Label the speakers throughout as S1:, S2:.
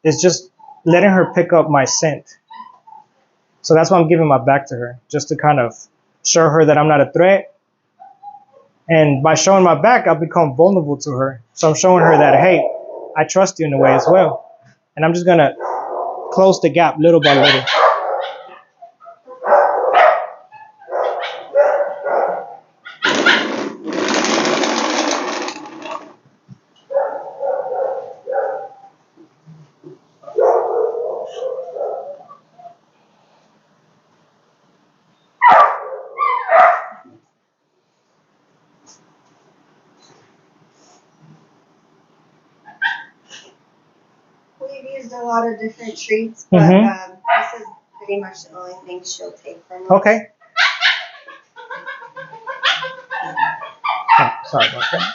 S1: It's just letting her pick up my scent. So that's why I'm giving my back to her, just to kind of show her that I'm not a threat. And by showing my back, I'll become vulnerable to her. So I'm showing her that, hey, I trust you in a way as well. And I'm just going to close the gap little by little.
S2: We've used a lot of different treats, but this is pretty much the only thing she'll take from us.
S1: Okay. Oh, sorry about that.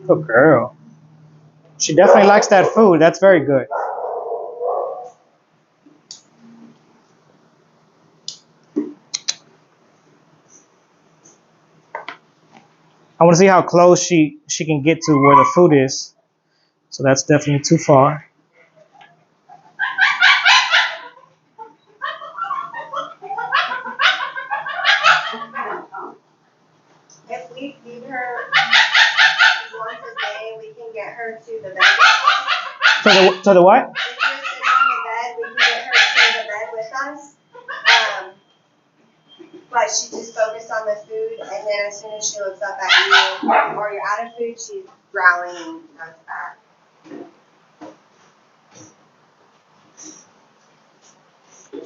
S1: Good girl. She definitely likes that food. That's very good. I want to see how close she can get to where the food is. So that's definitely too far.
S2: If we feed her once a day, we can get her to the bed.
S1: To the what?
S2: If you're sitting on the bed, we can get her to the bed with us. But she just focused on the food, and then as soon as she looks up at you or you're out of food, she's growling and comes back.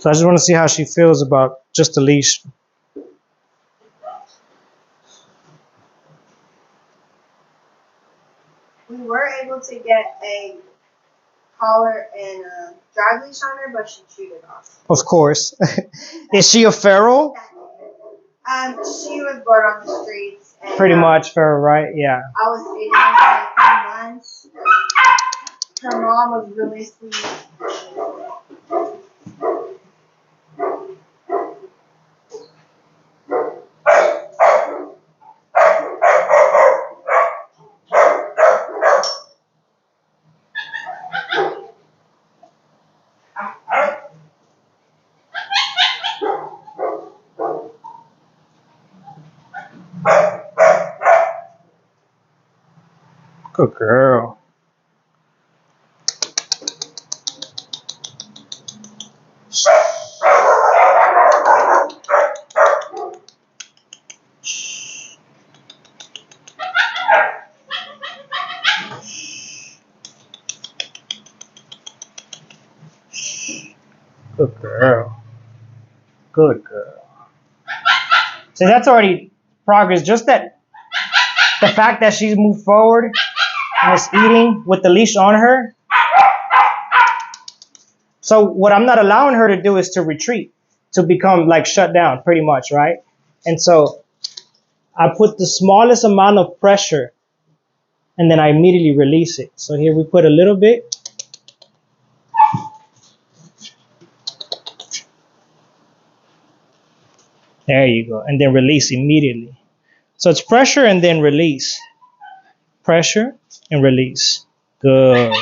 S1: So I just want to see how she feels about just the leash.
S2: We were able to get a collar and a drag leash on her, but she chewed it off.
S1: Of course. Is she a feral?
S2: She was born on the streets. And,
S1: Pretty much feral, right? Yeah.
S2: I was feeding her for 10 months. Her mom was really sweet.
S1: Good girl. Good girl. Good girl. So that's already progress. Just that the fact that she's moved forward and is eating with the leash on her. So what I'm not allowing her to do is to retreat, to become like shut down pretty much, right? And so I put the smallest amount of pressure and then I immediately release it. So here we put a little bit. There you go. And then release immediately. So it's pressure and then release. Pressure and release. Good.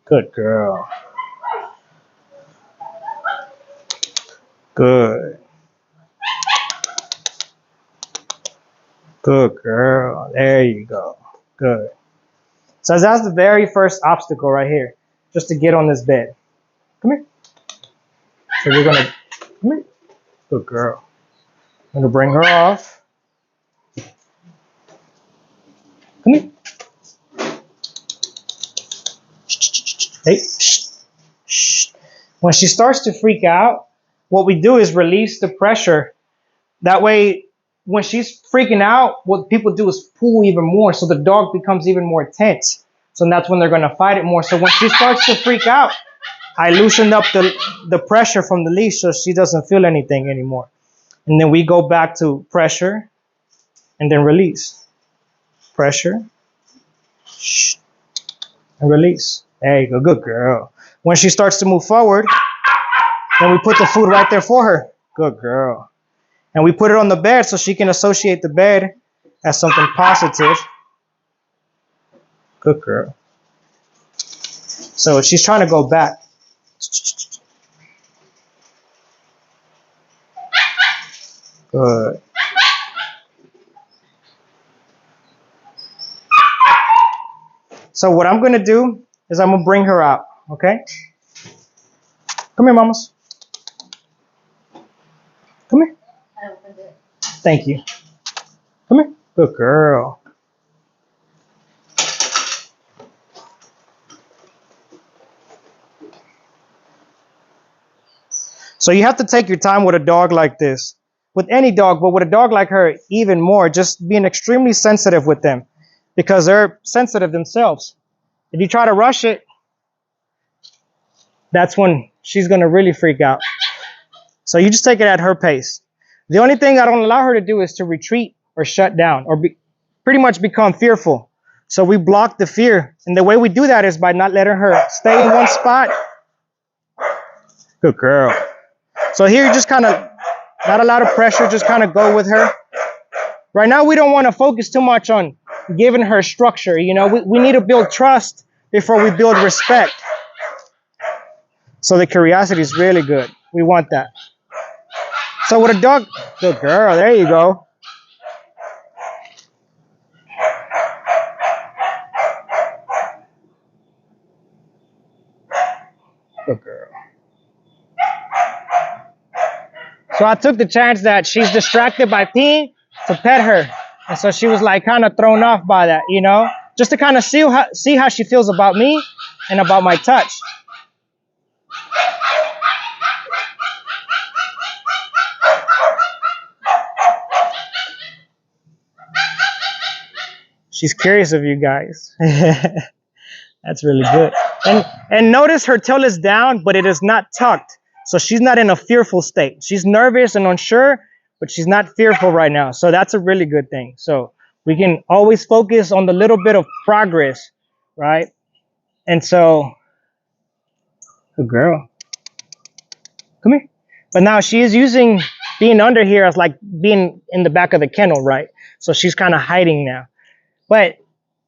S1: Good girl. Good. Good girl. There you go. Good. So that's the very first obstacle right here. Just to get on this bed. Come here. So we're going to... Come here. Good girl. I'm going to bring her off. Come here. Hey. Shh. When she starts to freak out, what we do is release the pressure. That way, when she's freaking out, what people do is pull even more, so the dog becomes even more tense. So that's when they're going to fight it more. So when she starts to freak out, I loosened up the pressure from the leash so she doesn't feel anything anymore. And then we go back to pressure and then release. Pressure. Shh. And release. There you go. Good girl. When she starts to move forward, then we put the food right there for her. Good girl. And we put it on the bed so she can associate the bed as something positive. Good girl. So she's trying to go back. Good. So what I'm going to do is I'm going to bring her out, okay? Come here, mamas. Come here. Thank you. Come here. Good girl. So you have to take your time with a dog like this. With any dog, but with a dog like her, even more. Just being extremely sensitive with them because they're sensitive themselves. If you try to rush it, that's when she's going to really freak out. So you just take it at her pace. The only thing I don't allow her to do is to retreat or shut down or pretty much become fearful. So we block the fear. And the way we do that is by not letting her stay in one spot. Good girl. So here you just kind of, not a lot of pressure, just kind of go with her. Right now we don't want to focus too much on giving her structure. You know, we need to build trust before we build respect. So the curiosity is really good. We want that. So with a dog, good girl, there you go. Good girl. So I took the chance that she's distracted by peeing to pet her. And so she was like kind of thrown off by that, you know, just to kind of see how she feels about me and about my touch. She's curious of you guys. That's really good. And notice her tail is down, but it is not tucked. So she's not in a fearful state. She's nervous and unsure, but she's not fearful right now. So that's a really good thing. So we can always focus on the little bit of progress, right? And so, good girl. Come here. But now she is using being under here as like being in the back of the kennel, right? So she's kind of hiding now. But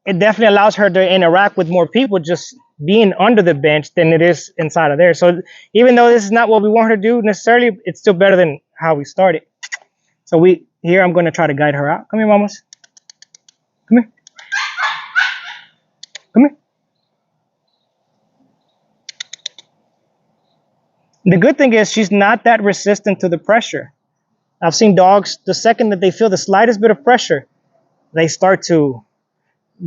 S1: it definitely allows her to interact with more people just being under the bench than it is inside of there. So even though this is not what we want her to do necessarily, it's still better than how we started. So here I'm going to try to guide her out. Come here, mamas. Come here. Come here. The good thing is she's not that resistant to the pressure. I've seen dogs, the second that they feel the slightest bit of pressure, they start to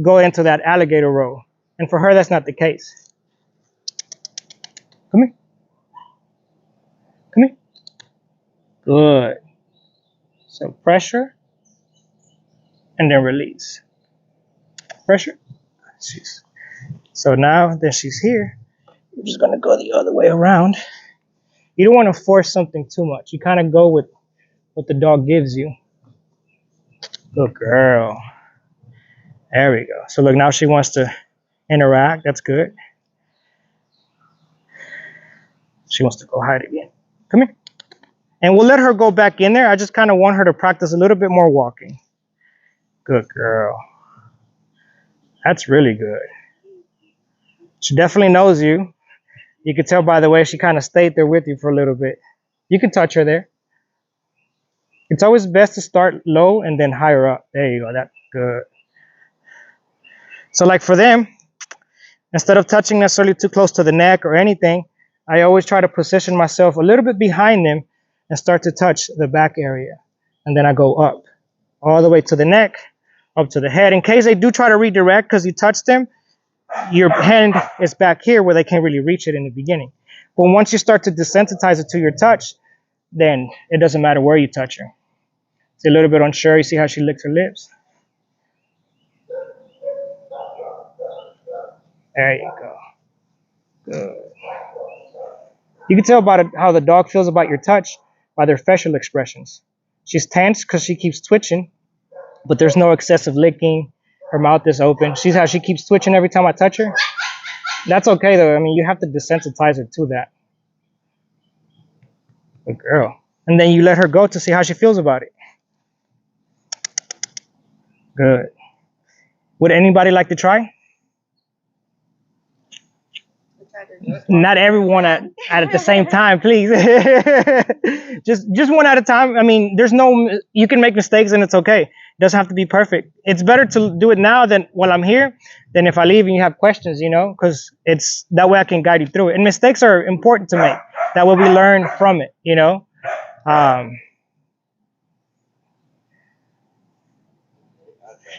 S1: go into that alligator roll. And for her, that's not the case. Come here. Come here. Good. So pressure and then release. Pressure. So now that she's here, we're just going to go the other way around. You don't want to force something too much. You kind of go with what the dog gives you. Good girl. There we go. So look, now she wants to interact. That's good. She wants to go hide again. Come here. And we'll let her go back in there. I just kind of want her to practice a little bit more walking. Good girl. That's really good. She definitely knows you. You can tell by the way she kind of stayed there with you for a little bit. You can touch her there. It's always best to start low and then higher up. There you go. That's good. So like for them, instead of touching necessarily too close to the neck or anything, I always try to position myself a little bit behind them and start to touch the back area. And then I go up all the way to the neck, up to the head. In case they do try to redirect because you touched them, your hand is back here where they can't really reach it in the beginning. But once you start to desensitize it to your touch, then it doesn't matter where you touch her. She's a little bit unsure. You see how she licks her lips? There you go. Good. You can tell by how the dog feels about your touch by their facial expressions. She's tense because she keeps twitching, but there's no excessive licking. Her mouth is open. See how she keeps twitching every time I touch her? That's okay though. I mean, you have to desensitize her to that. Good girl. And then you let her go to see how she feels about it. Good. Would anybody like to try? Not everyone at the same time, please. just one at a time. I mean, you can make mistakes and it's okay. It doesn't have to be perfect. It's better to do it now than while I'm here than if I leave and you have questions, because it's that way I can guide you through it. And mistakes are important to make. That way we learn from it,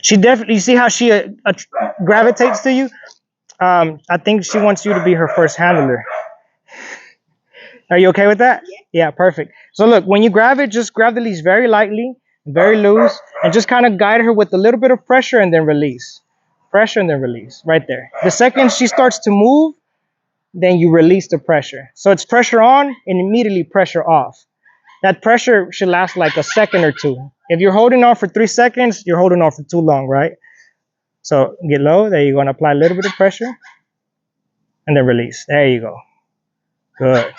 S1: She definitely, you see how she gravitates to you? I think she wants you to be her first handler. Are you okay with that? Yeah, perfect. So look, when you grab it, just grab the leash very lightly, very loose, and just kind of guide her with a little bit of pressure and then release. Pressure and then release, right there. The second she starts to move, then you release the pressure. So it's pressure on and immediately pressure off. That pressure should last like a second or two. If you're holding on for 3 seconds, you're holding on for too long, right? So get low. There you go. And apply a little bit of pressure. And then release. There you go. Good.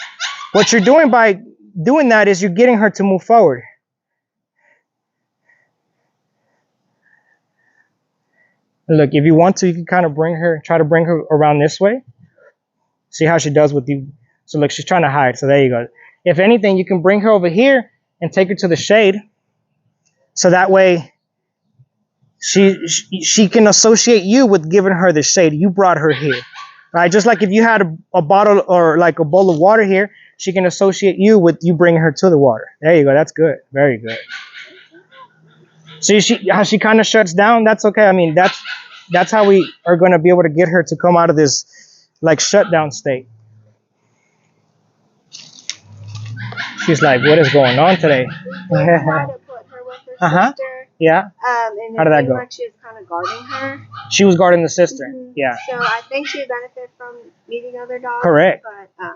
S1: What you're doing by doing that is you're getting her to move forward. Look, if you want to, you can kind of try to bring her around this way. See how she does with you. So look, she's trying to hide. So there you go. If anything, you can bring her over here and take her to the shade. So that way she can associate you with giving her the shade. You brought her here, right? Just like if you had a bottle or like a bowl of water here, she can associate you with you bringing her to the water. There you go. That's good. Very good. See how she kind of shuts down? That's okay. I mean, that's how we are going to be able to get her to come out of this like shutdown state. She's like, what is going on today? Uh-huh. Yeah.
S2: And
S1: how did that go?
S2: like she was kind of guarding her.
S1: She was guarding the sister. Mm-hmm. Yeah.
S2: So I think she would benefit from meeting other dogs.
S1: Correct.
S2: But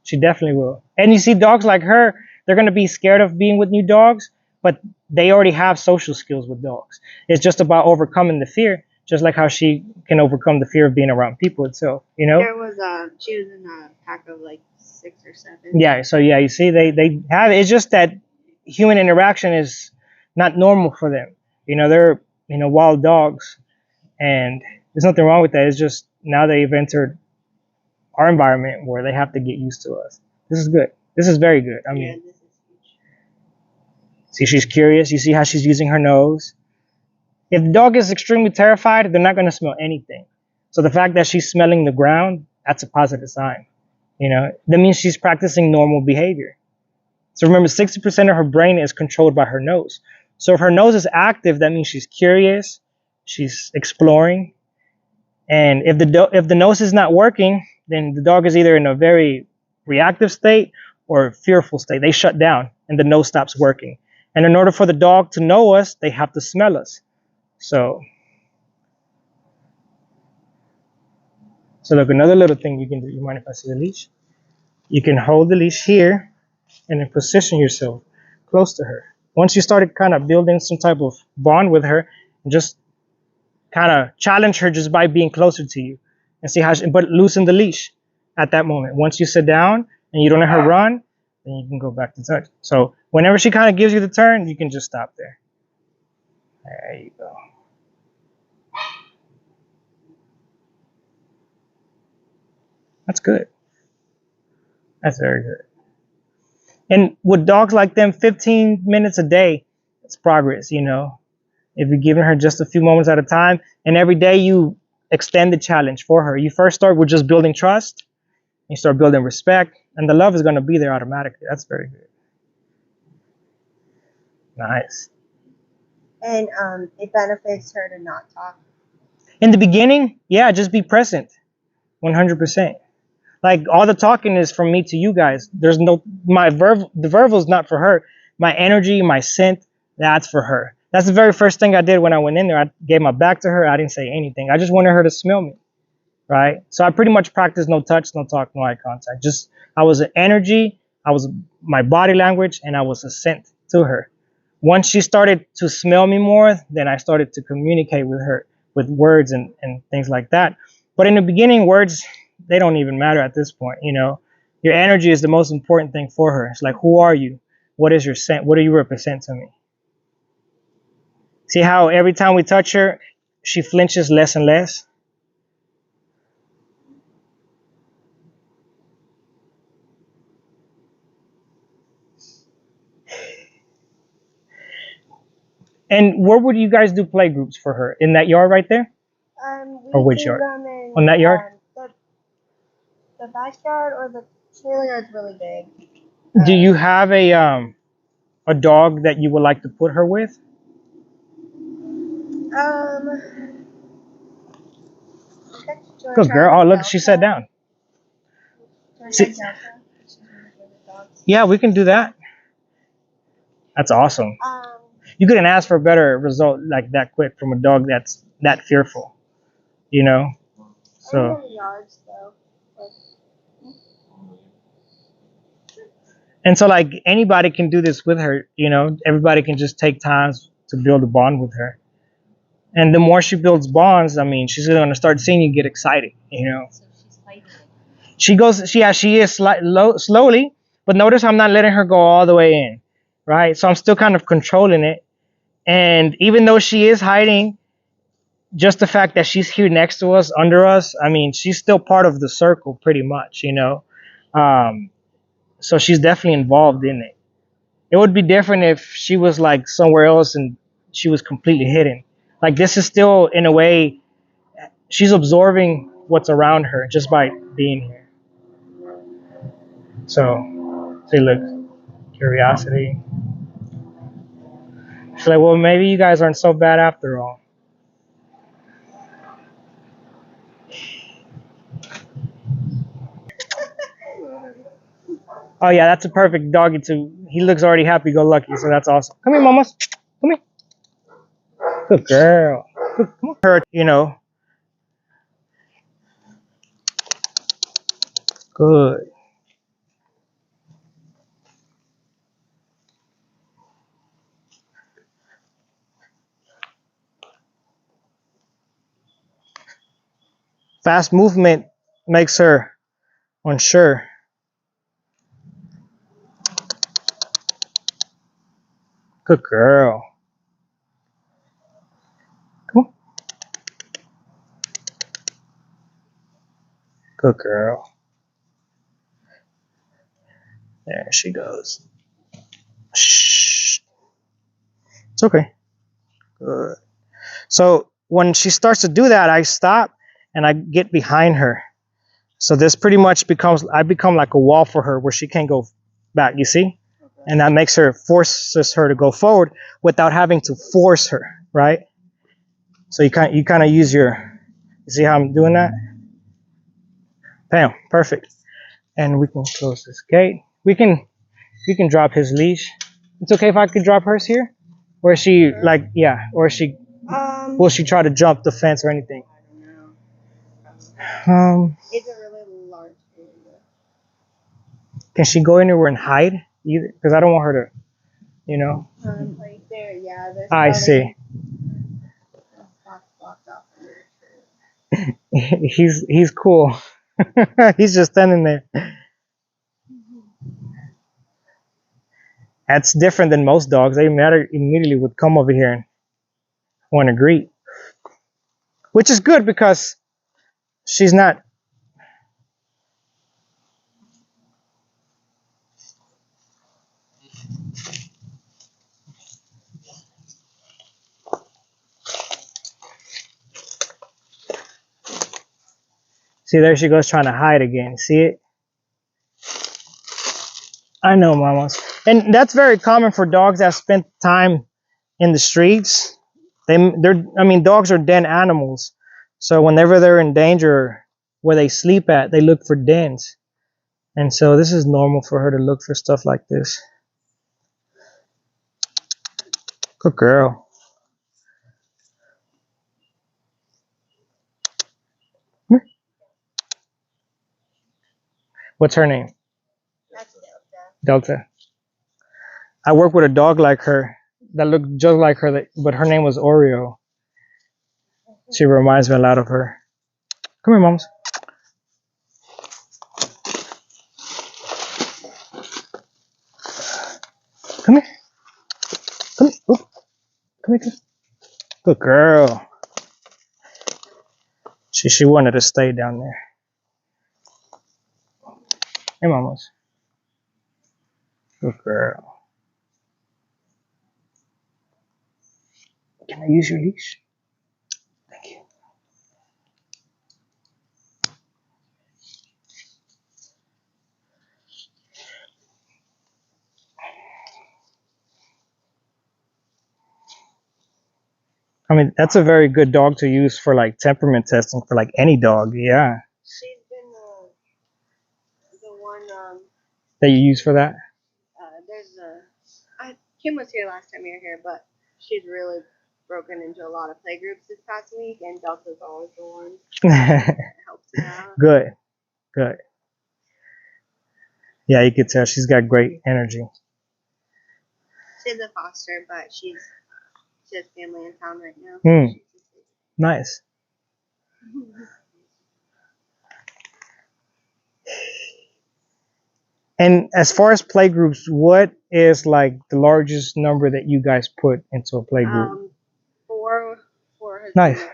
S1: she definitely will. And you see, dogs like her, they're going to be scared of being with new dogs, but they already have social skills with dogs. It's just about overcoming the fear, just like how she can overcome the fear of being around people itself.
S2: There was she was in a pack of like 6 or 7.
S1: Yeah. So yeah, you see, they have it. It's just that human interaction is not normal for them. They're wild dogs, and there's nothing wrong with that. It's just now they've entered our environment where they have to get used to us. This is good. This is very good. I mean, this is huge. See, she's curious. You see how she's using her nose. If the dog is extremely terrified, they're not going to smell anything. So the fact that she's smelling the ground, that's a positive sign. That means she's practicing normal behavior. So remember, 60% of her brain is controlled by her nose. So if her nose is active, that means she's curious, she's exploring. And if the nose is not working, then the dog is either in a very reactive state or a fearful state. They shut down and the nose stops working. And in order for the dog to know us, they have to smell us. So look, another little thing you can do. You mind if I see the leash? You can hold the leash here and then position yourself close to her. Once you started kind of building some type of bond with her, just kind of challenge her just by being closer to you and see but loosen the leash at that moment. Once you sit down and you don't let her run, then you can go back to touch. So whenever she kind of gives you the turn, you can just stop there. There you go. That's good. That's very good. And with dogs like them, 15 minutes a day, it's progress, If you're giving her just a few moments at a time, and every day you extend the challenge for her. You first start with just building trust, you start building respect, and the love is going to be there automatically. That's very good. Nice.
S2: And it benefits her to not talk.
S1: In the beginning, yeah, just be present, 100%. Like all the talking is from me to you guys. There's the verbal is not for her. My energy, my scent, That's for her. That's the very first thing I did when I went in there. I gave my back to her. I didn't say anything. I just wanted her to smell me, right? So I pretty much practiced no touch, no talk, no eye contact. Just I was an energy, I was my body language, and I was a scent to her. Once she started to smell me more, then I started to communicate with her with words and things like that. But in the beginning, words, they don't even matter at this point, you know. Your energy is the most important thing for her. It's like, who are you? What is your scent? What do you represent to me? See how every time we touch her, she flinches less and less? And where would you guys do play groups for her? In that yard right there? Or which yard? On that yard?
S2: The backyard or the trailer yard's really big.
S1: Do you have a dog that you would like to put her with? Good girl. Oh, look, she sat down. See, yeah, we can do that. That's awesome. You couldn't ask for a better result like that quick from a dog that's that fearful, you know? So. And so, like, anybody can do this with her, you know? Everybody can just take time to build a bond with her. And the more she builds bonds, I mean, she's going to start seeing you get excited, you know? So she's fighting. She is slowly, but notice I'm not letting her go all the way in, right? So I'm still kind of controlling it. And even though she is hiding, just the fact that she's here next to us, under us, I mean, she's still part of the circle pretty much, you know? So she's definitely involved in it. It would be different if she was like somewhere else and she was completely hidden. Like this is still, in a way, she's absorbing what's around her just by being here. So, see, look, curiosity. She's like, well, maybe you guys aren't so bad after all. Oh yeah, that's a perfect doggy too. He looks already happy-go-lucky, so that's awesome. Come here, mamas. Come here. Good girl. Good. Come on. Her, you know. Good. Fast movement makes her unsure. Good girl. Come on. Good girl. There she goes. Shh. It's okay. Good. So when she starts to do that, I stop and I get behind her. So this pretty much I become like a wall for her where she can't go back, you see? Okay. And that forces her to go forward without having to force her, right? So you kind of use you see how I'm doing that? Bam, perfect. And we can close this gate. We can drop his leash. It's okay if I could drop hers here? Or is she like, yeah, or is she, will she try to jump the fence or anything?
S2: It's a really large area.
S1: Can she go anywhere and hide? Either, because I don't want her to, you know.
S2: Right there, yeah.
S1: I see. He's cool. He's just standing there. That's different than most dogs. They immediately would come over here and want to greet, which is good because she's not. See, there she goes trying to hide again. See it? I know, mamas. And that's very common for dogs that spend time in the streets. Dogs are den animals. So whenever they're in danger, where they sleep at, they look for dens. And so this is normal for her to look for stuff like this. Good girl. Come here. What's her name?
S2: That's Delta.
S1: Delta. I work with a dog like her that looked just like her, but her name was Oreo. She reminds me a lot of her. Come here, moms. Come here. Come here. Oop. Come here. Good girl. She wanted to stay down there. Hey, mamas. Good girl. Can I use your leash? Thank you. I mean, that's a very good dog to use for like temperament testing for like any dog. Yeah.
S2: She's been the one.
S1: That you use for that?
S2: There's Kim was here last time you were here, but she's really broken into a lot of play groups this past week, and Delta's always the one that helps her out.
S1: Good. Good. Yeah, you could tell she's got great energy.
S2: She's a foster, but she has family in town right now.
S1: Hmm. Nice. And as far as play groups, what is like the largest number that you guys put into a play group?
S2: Four has
S1: Nice.
S2: been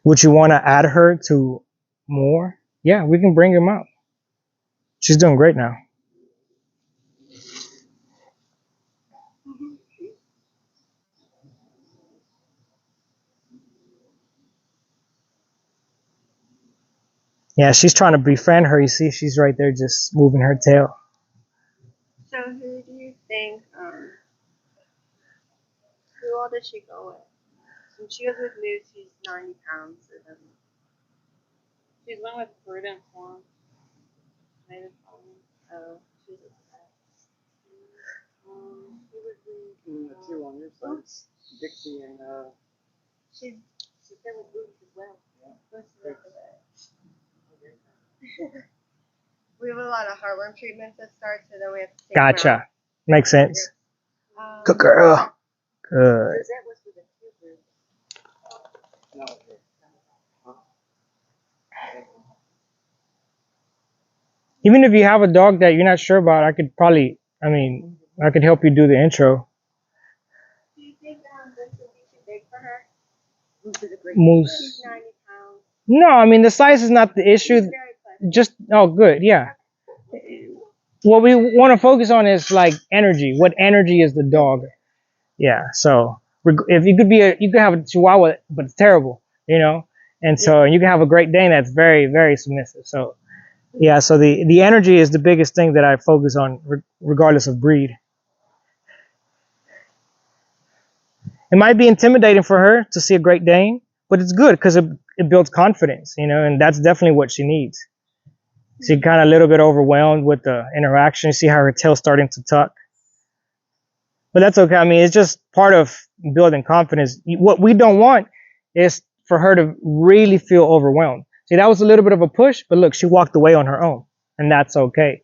S1: Would you want to add her to more? Yeah, we can bring him out. She's doing great now. Yeah, she's trying to befriend her. You see, she's right there just moving her tail.
S2: So who do you think? Who all does she go with? When she goes with Moose, she's 90 pounds. So then she's went with Prudence once. Maybe oh, she's a she was
S3: And the two on your side, Dixie and
S2: she's been with Moose as well.
S3: yeah.
S2: We have a lot of heartworm treatments that start, so then we have to take
S1: Gotcha. Makes sense.
S2: them out.
S1: Good girl. Good.
S2: Rosette was with a few groups.
S3: No.
S1: Even if you have a dog that you're not sure about, I could help you do the intro.
S2: Do you think this would be too big for her? Moose is a great
S1: Moose.
S2: She's 90 pounds.
S1: No, I mean, the size is not the issue.
S2: She's very pleasant.
S1: Just, oh, good, yeah. What we want to focus on is like energy. What energy is the dog? Yeah, so if you could have a Chihuahua, but it's terrible, you know? And so you can have a Great Dane that's very, very submissive. So, yeah, so the energy is the biggest thing that I focus on, regardless of breed. It might be intimidating for her to see a Great Dane, but it's good because it builds confidence, you know, and that's definitely what she needs. She's kind of a little bit overwhelmed with the interaction. You see how her tail's starting to tuck. But that's okay. I mean, it's just part of building confidence. What we don't want is for her to really feel overwhelmed. See, that was a little bit of a push, but look, she walked away on her own, and that's okay.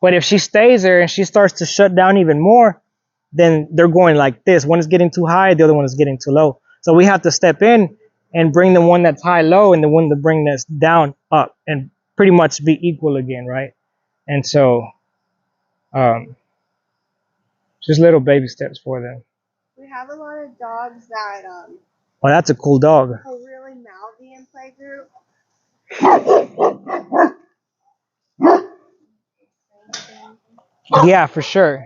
S1: But if she stays there and she starts to shut down even more, then they're going like this. One is getting too high, the other one is getting too low. So we have to step in and bring the one that's high low and the one that bring this down up and pretty much be equal again, right? And so just little baby steps for them.
S2: We have a lot of dogs that
S1: Oh, that's a cool dog.
S2: are really mouthy in play group.
S1: Yeah, for sure.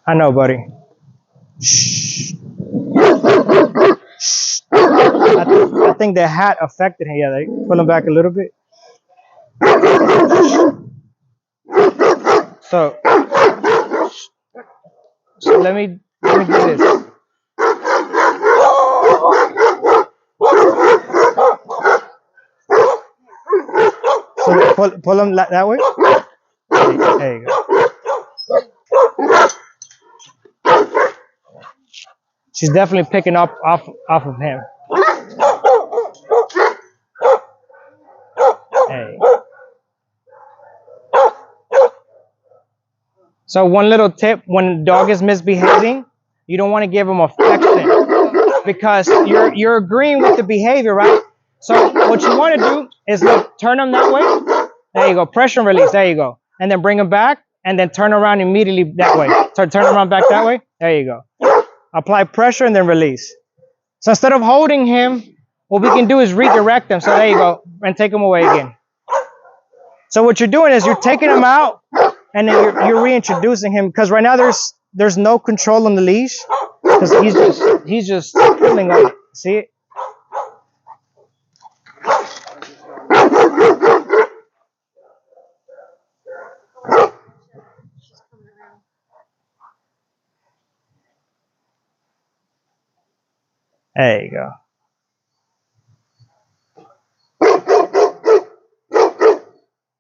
S1: I know, buddy. Shh. I think the hat affected him. Yeah, they pull him back a little bit. So let me do this. So pull him that way. There you go. She's definitely picking up off of him. Hey. So one little tip: when the dog is misbehaving, you don't want to give him affection because you're agreeing with the behavior, right? So what you want to do is look, turn him that way. There you go. Pressure and release. There you go. And then bring him back, and then turn around immediately that way. Turn around back that way. There you go. Apply pressure and then release. So instead of holding him, what we can do is redirect him. So there you go, and take him away again. So what you're doing is you're taking him out, and then you're reintroducing him, because right now there's no control on the leash, because he's just pulling on it. See it? There you go.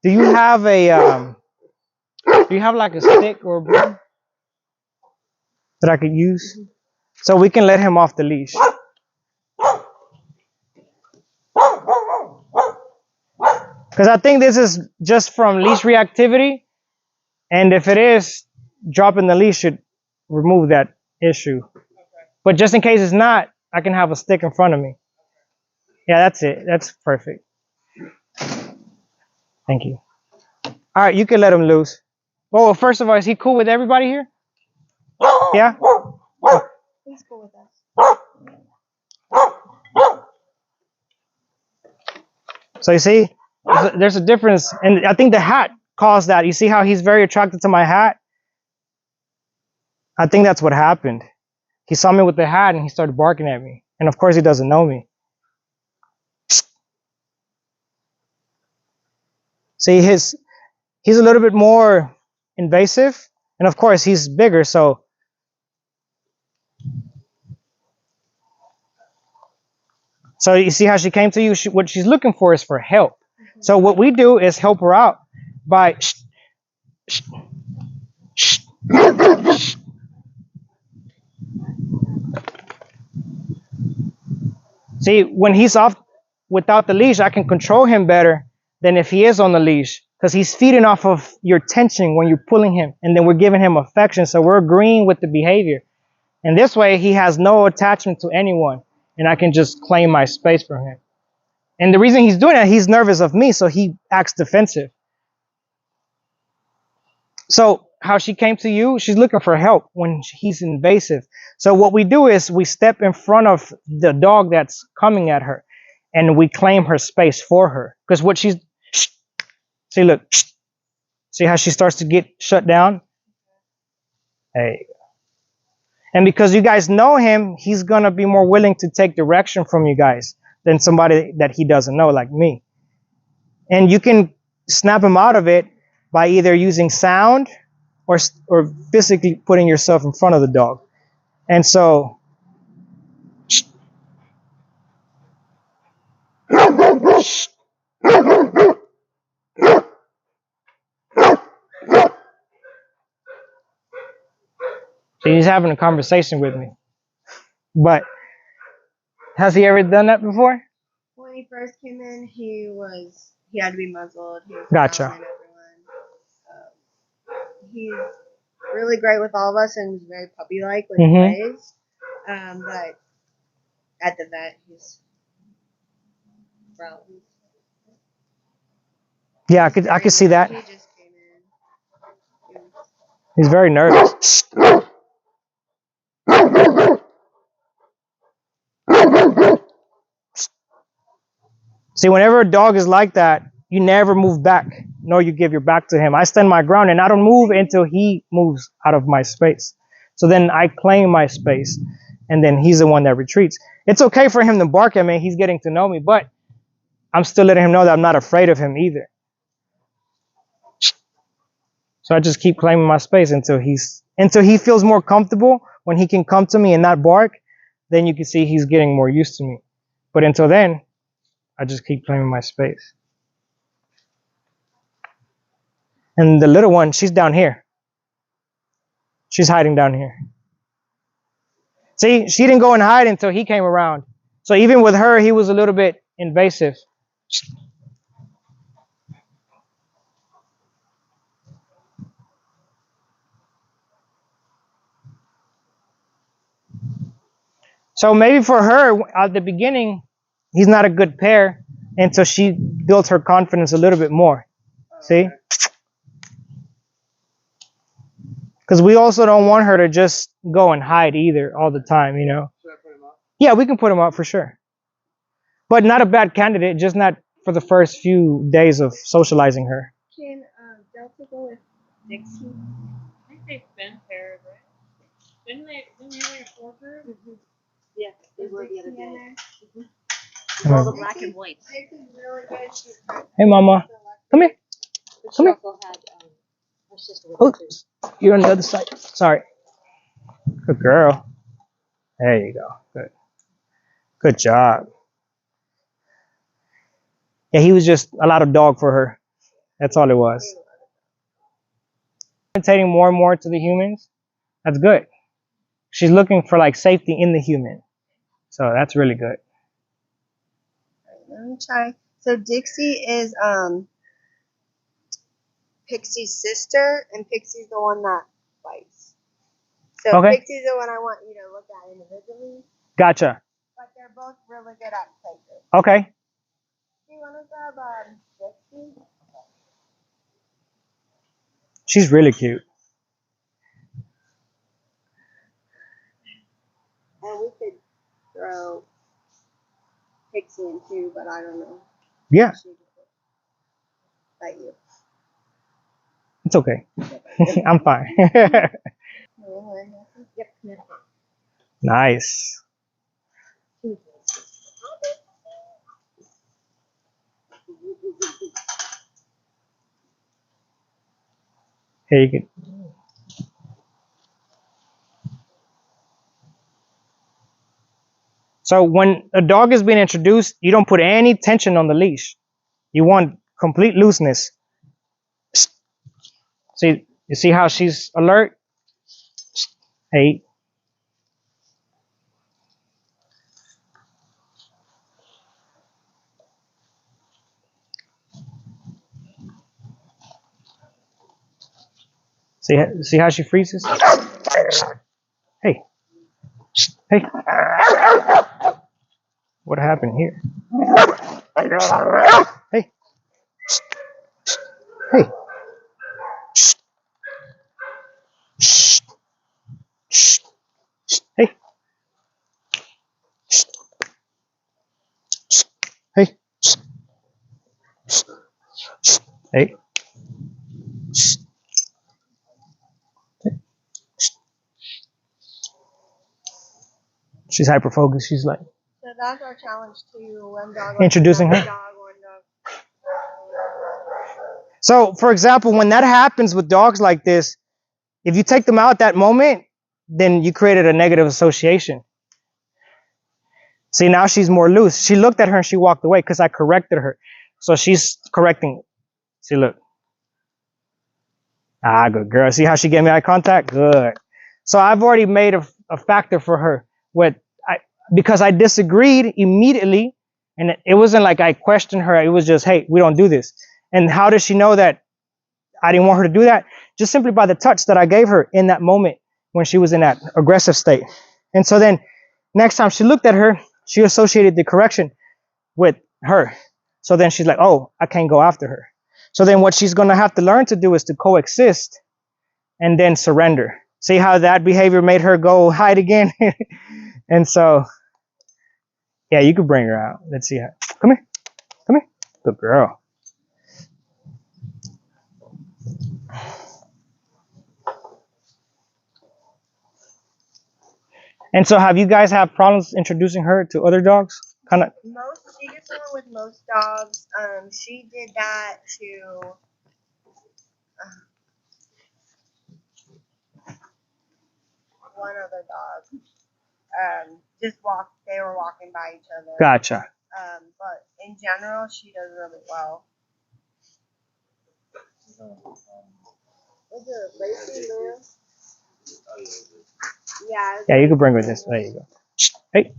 S1: Do you have like a stick or a broom that I could use so we can let him off the leash? Because I think this is just from leash reactivity, and if it is, dropping the leash should remove that issue. But just in case it's not, I can have a stick in front of me. Yeah, that's it. That's perfect. Thank you. All right, you can let him loose. Well, first of all, is he cool with everybody here? Yeah?
S2: He's cool with us.
S1: So you see, there's a difference, and I think the hat caused that. You see how he's very attracted to my hat? I think that's what happened. He saw me with the hat and he started barking at me. And of course he doesn't know me. See, he's a little bit more invasive, and of course he's bigger, so you see how she came to you? What she's looking for is for help. So what we do is help her out by See, when he's off without the leash, I can control him better than if he is on the leash, because he's feeding off of your tension when you're pulling him, and then we're giving him affection, so we're agreeing with the behavior. And this way, he has no attachment to anyone, and I can just claim my space for him. And the reason he's doing that, he's nervous of me, so he acts defensive. So how she came to you, she's looking for help when he's invasive. So what we do is we step in front of the dog that's coming at her, and we claim her space for her. Because what she's, see, look, see how she starts to get shut down? Hey. And because you guys know him, he's going to be more willing to take direction from you guys than somebody that he doesn't know, like me. And you can snap him out of it by either using sound or physically putting yourself in front of the dog. And so, he's having a conversation with me. But has he ever done that before?
S2: When he first came in, he had to be muzzled. He was
S1: Gotcha.
S2: growling at everyone. He's really great with all of us and he's very puppy-like when he plays. But at the vet, he's growling.
S1: Yeah, I could see that.
S2: He just came in.
S1: He's very nervous. See, whenever a dog is like that, you never move back, nor you give your back to him. I stand my ground and I don't move until he moves out of my space. So then I claim my space, and then he's the one that retreats. It's okay for him to bark at me. He's getting to know me, but I'm still letting him know that I'm not afraid of him either. So I just keep claiming my space until he feels more comfortable when he can come to me and not bark. Then you can see he's getting more used to me. But until then, I just keep claiming my space. And the little one, she's down here. She's hiding down here. See, she didn't go and hide until he came around. So even with her, he was a little bit invasive. So maybe for her, at the beginning, he's not a good pair until she built her confidence a little bit more. See? Because we also don't want her to just go and hide either all the time, you know?
S3: Should I put him up?
S1: Yeah, we can put him up for sure. But not a bad candidate, just not for the first few days of socializing her.
S2: Can Delta go with Dixie? I think they've been paired, right? Didn't they have a four group? Mm-hmm. Yeah, they were the other day. Mm-hmm. All the black and white. Dixi's really good. She's
S1: Hey, Mama. Come here.
S2: But
S1: Come
S2: she
S1: here.
S2: also had her sister with
S1: Oh,
S2: her too.
S1: you're on the other side. Sorry. Good girl. There you go. Good. Good job. Yeah, he was just a lot of dog for her. That's all it was. Orientating more and more to the humans. That's good. She's looking for like safety in the human. So that's really good.
S4: Let me try. So Dixie is Pixie's sister, and Pixie's the one that bites. So
S1: Okay.
S4: Pixie's the one I want you to look at individually,
S1: Gotcha.
S4: but they're both really good at places.
S1: Okay.
S4: Do you want to grab Dixie?
S1: She's really cute.
S4: And we could throw Pixie in too, but I don't know.
S1: Yeah,
S4: She could bite you.
S1: it's okay. I'm fine.
S4: Yep.
S1: Nice. Here you can. So when a dog is being introduced, you don't put any tension on the leash. You want complete looseness. See, you see how she's alert? Hey. See how she freezes? Hey. Hey. What happened here? Hey. Hey. Hey. Hey. Hey. She's hyper focused. She's like
S4: So that's our challenge too. One dog.
S1: introducing her.
S4: One dog.
S1: So, for example, when that happens with dogs like this, if you take them out that moment, then you created a negative association. See, now she's more loose. She looked at her and she walked away because I corrected her. So she's correcting. See, look. Ah, good girl. See how she gave me eye contact? Good. So I've already made a factor for her because I disagreed immediately, and it wasn't like I questioned her. It was just, hey, we don't do this. And how does she know that I didn't want her to do that? Just simply by the touch that I gave her in that moment when she was in that aggressive state. And so then next time she looked at her, she associated the correction with her. So then she's like, oh, I can't go after her. So then what she's going to have to learn to do is to coexist and then surrender. See how that behavior made her go hide again? And so, yeah, you could bring her out. Let's see how. Come here. Come here. Good girl. And so have you guys have problems introducing her to other dogs? Kind of.
S4: She gets along with most dogs. She did that to one other dog. They were walking by each other.
S1: Gotcha.
S4: But in general, she does really well. Is it Lacey Lou? Yeah.
S1: Yeah, you can bring her this. There you go. Hey.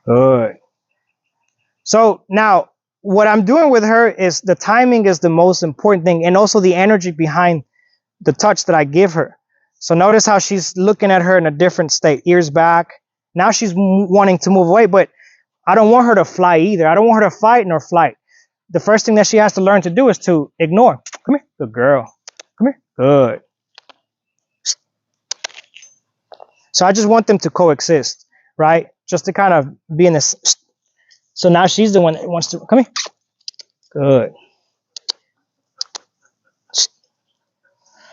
S1: Good. So now what I'm doing with her is the timing is the most important thing, and also the energy behind the touch that I give her. So notice how she's looking at her in a different state, ears back. Now she's wanting to move away, but I don't want her to fly either. I don't want her to fight nor flight. The first thing that she has to learn to do is to ignore. Come here, good girl. Come here, good. So I just want them to coexist, right? Just to kind of be in this. So now she's the one that wants to come here. Good.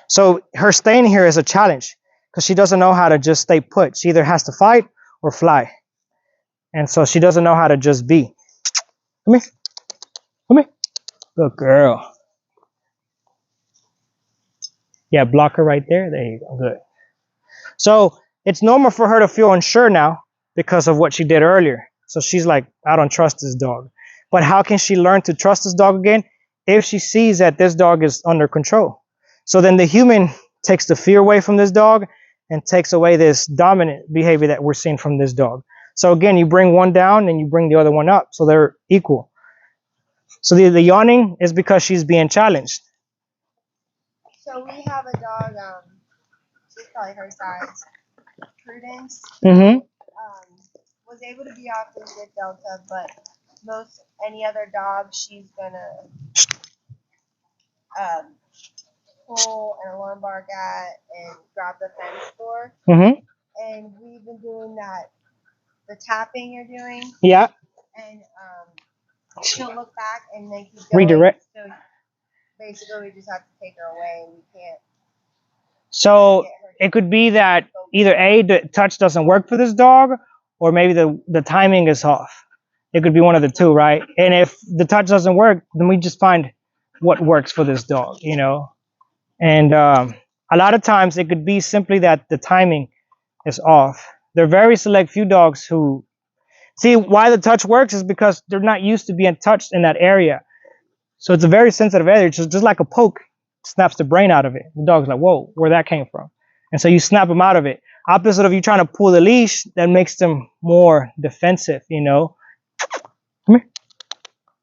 S1: So her staying here is a challenge because she doesn't know how to just stay put. She either has to fight or fly. And so she doesn't know how to just be. Come here. Come here. Good girl. Yeah, block her right there. There you go. Good. So it's normal for her to feel unsure now because of what she did earlier. So she's like, I don't trust this dog. But how can she learn to trust this dog again if she sees that this dog is under control? So then the human takes the fear away from this dog and takes away this dominant behavior that we're seeing from this dog. So again, you bring one down and you bring the other one up. So they're equal. So the yawning is because she's being challenged.
S4: So we have a dog, she's probably her size, Prudence.
S1: Mm-hmm.
S4: Was able to be off in good Delta, but any other dog, she's gonna pull an alarm bark at and grab the fence for.
S1: Mm-hmm.
S4: And we've been doing that, the tapping you're doing.
S1: Yeah.
S4: And she'll look back and then keep going.
S1: Redirect.
S4: So basically, we just have to take her away, and we can't.
S1: So it could be that either A, the touch doesn't work for this dog, or maybe the timing is off. It could be one of the two, right? And if the touch doesn't work, then we just find what works for this dog, you know? And a lot of times it could be simply that the timing is off. There are very select few dogs who see why the touch works is because they're not used to being touched in that area. So it's a very sensitive area. It's just like a poke snaps the brain out of it. The dog's like, whoa, where that came from. And so you snap them out of it. Opposite of you trying to pull the leash, that makes them more defensive, you know. Come here.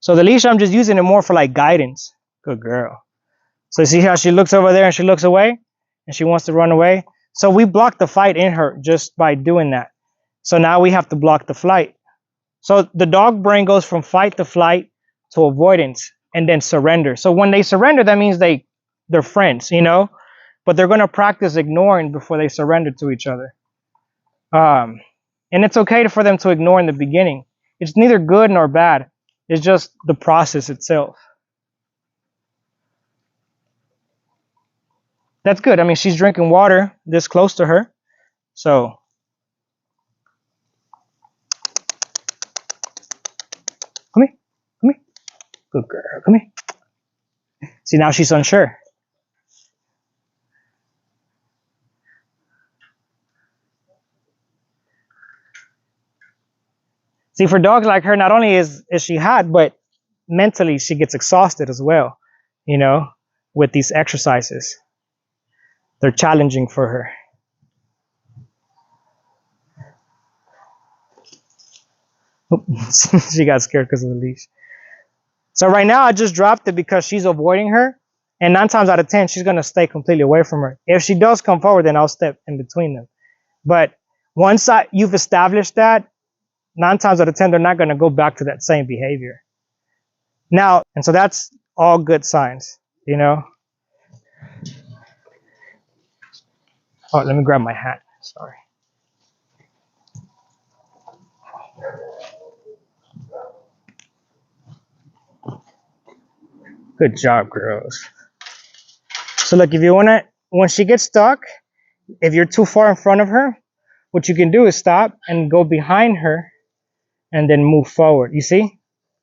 S1: So the leash, I'm just using it more for like guidance. Good girl. So see how she looks over there and she looks away and she wants to run away. So we block the fight in her just by doing that. So now we have to block the flight. So the dog brain goes from fight to flight to avoidance and then surrender. So when they surrender, that means they're friends, you know, but they're going to practice ignoring before they surrender to each other. And it's okay for them to ignore in the beginning. It's neither good nor bad. It's just the process itself. That's good. I mean, she's drinking water this close to her. So come here. Come here. Good girl. Come here. See, now she's unsure. See, for dogs like her, not only is she hot, but mentally she gets exhausted as well, you know, with these exercises. They're challenging for her. She got scared because of the leash. So right now I just dropped it because she's avoiding her. And 9 times out of 10, she's going to stay completely away from her. If she does come forward, then I'll step in between them. But once you've established that, 9 times out of 10, they're not going to go back to that same behavior. Now, and so that's all good signs, you know. Oh, let me grab my hat. Sorry. Good job, girls. So look, if you want to, when she gets stuck, if you're too far in front of her, what you can do is stop and go behind her and then move forward. You see?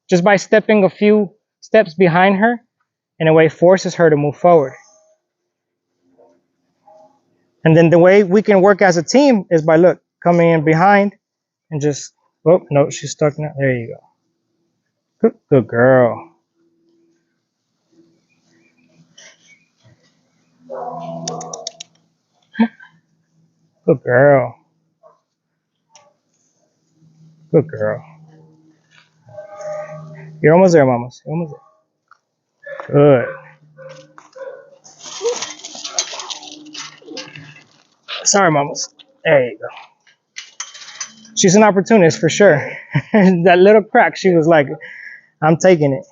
S1: Just by stepping a few steps behind her, in a way forces her to move forward. And then the way we can work as a team is by, look, coming in behind and just, oh, no, she's stuck now. There you go. Good girl. Good girl. Good girl. You're almost there, mamas. You're almost there. Good. Sorry, mamas. There you go. She's an opportunist for sure. That little crack, she was like, I'm taking it.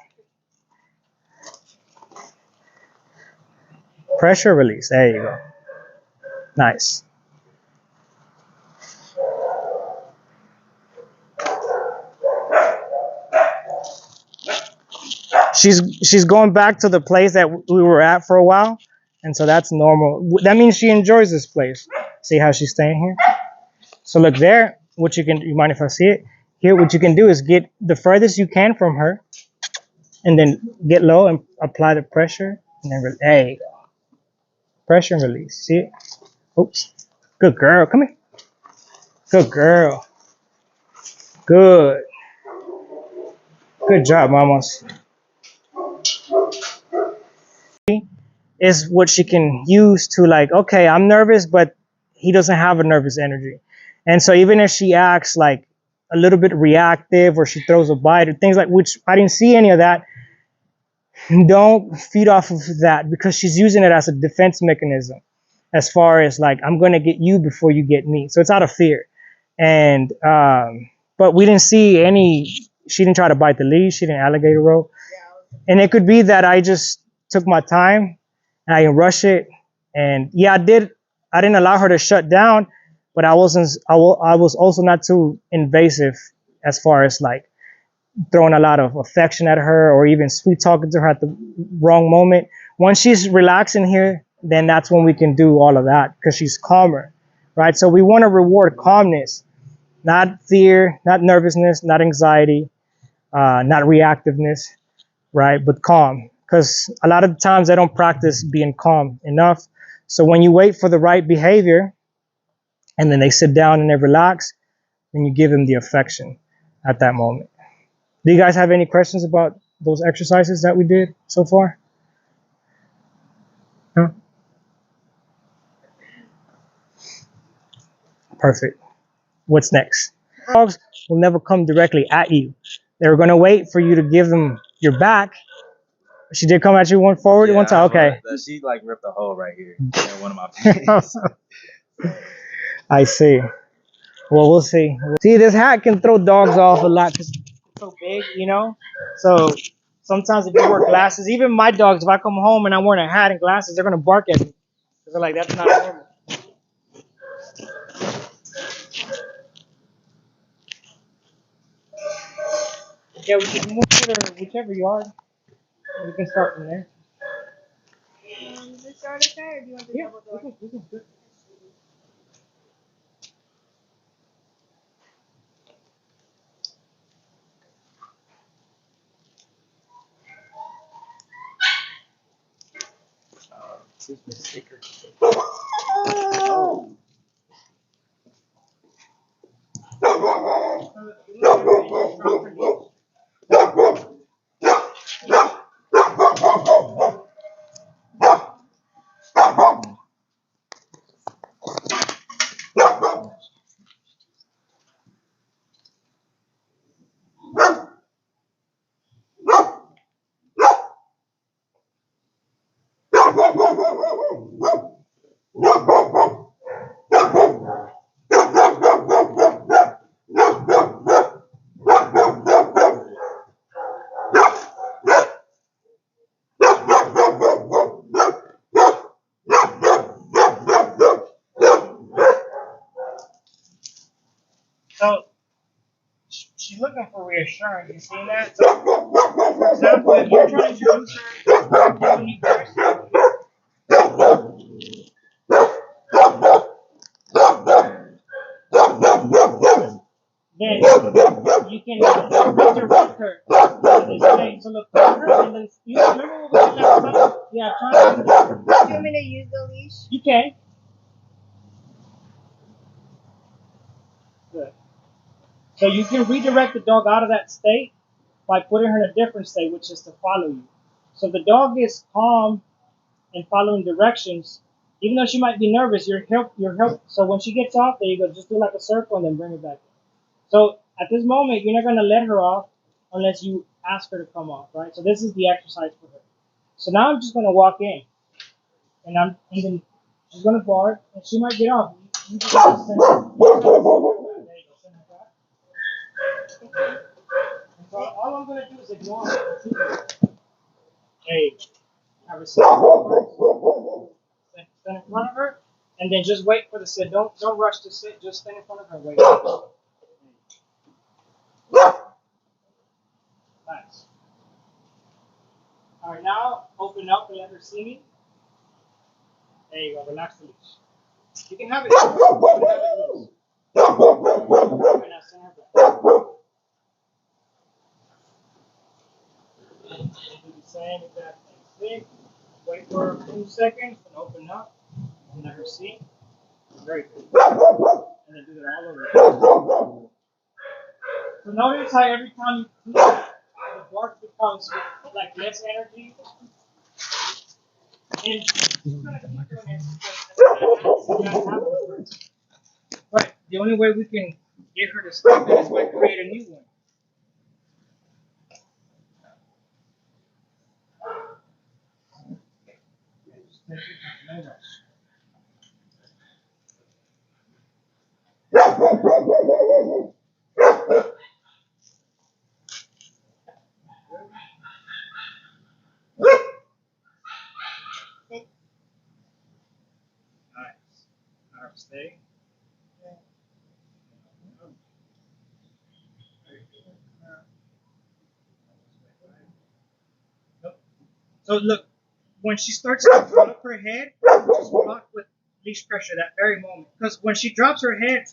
S1: Pressure release. There you go. Nice. She's going back to the place that we were at for a while, and so that's normal. That means she enjoys this place. See how she's staying here? So look there. What you mind if I see it? Here, what you can do is get the furthest you can from her, and then get low and apply the pressure, and then there you go. Pressure and release. See it? Oops. Good girl. Come here. Good girl. Good. Good job, mamas. Is what she can use to, like, okay, I'm nervous, but he doesn't have a nervous energy. And so even if she acts like a little bit reactive or she throws a bite or things like, which I didn't see any of that, don't feed off of that, because she's using it as a defense mechanism, as far as like, I'm going to get you before you get me. So it's out of fear. And but we didn't see any, she didn't try to bite the leash, she didn't alligator roll. And it could be that I just took my time and I didn't rush it. And yeah, I didn't allow her to shut down, but I was also not too invasive, as far as like throwing a lot of affection at her or even sweet talking to her at the wrong moment. Once she's relaxing here, then that's when we can do all of that, because she's calmer, right? So we want to reward calmness, not fear, not nervousness, not anxiety, not reactiveness, right? But calm, because a lot of the times they don't practice being calm enough. So when you wait for the right behavior and then they sit down and they relax, then you give them the affection at that moment. Do you guys have any questions about those exercises that we did so far? No? Perfect. What's next? Dogs will never come directly at you. They're going to wait for you to give them your back. She did come at you one forward, one time? Okay.
S5: She like ripped a hole right here in one of my pants.
S1: I see. Well, we'll see. See, this hat can throw dogs off a lot because it's so big, you know? So sometimes if you wear glasses, even my dogs, if I come home and I'm wearing a hat and glasses, they're going to bark at me. They're like, that's not normal. Yeah, we can move to whichever yard. We can start from there.
S4: This yard okay, or do you want the double door?
S1: We can do it.
S5: Excuse me, sticker.
S1: So she's looking for reassurance. You see that? So, for example, if you're trying to introduce her, you need first. Then you can redirect her to this way. So look over, and then you remember what we did last time? Yeah, try to.
S4: Do you want me to use the leash?
S1: You can. Good. So you can redirect the dog out of that state by putting her in a different state, which is to follow you. So the dog is calm and following directions. Even though she might be nervous, you're help. So when she gets off, there you go. Just do like a circle and then bring her back in. So at this moment, you're not going to let her off unless you ask her to come off, right? So this is the exercise for her. So now I'm just going to walk in, and then she's going to bark, and she might get off. You just have to send her. There you go. Send her back. And so all I'm going to do is ignore her. Hey, have her sit stand in front of her, and then just wait for the sit. Don't rush to sit. Just stand in front of her. Wait. Nice. All right, now open up and let her see me. There you go. Relax the leash. You can have it. You can have it loose. Okay, now send her back. And do the same exact thing. Wait for a few seconds and open up and let her see. Very good. And then do that all over again. So notice how every time you do that, the bark becomes like less energy. And you're gonna keep doing it because but the only way we can get her to stop it is by create a new one. Just take your time, no rush. Nice. All right, stay. So look, when she starts to drop her head, just block with leash pressure that very moment. Because when she drops her head,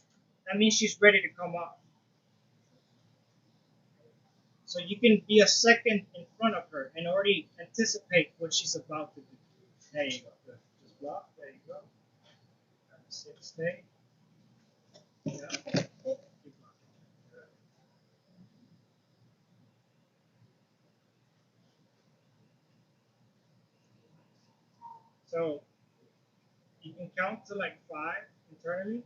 S1: that means she's ready to come up. So you can be a second in front of her and already anticipate what she's about to do. There you go. Good. Just block. There you go. Sit, stay. Yeah. Keep blocking. Good. So you can count to like 5 internally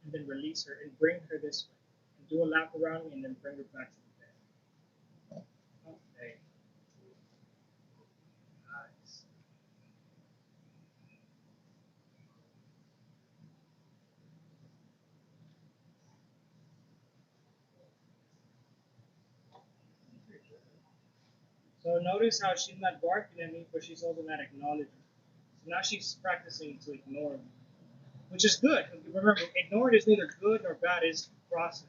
S1: and then release her and bring her this way. And do a lap around me and then bring her back to the bed. Okay. Nice. So notice how she's not barking at me, but she's also not acknowledging. So now she's practicing to ignore me, which is good. Remember, ignoring is neither good nor bad. It's a process.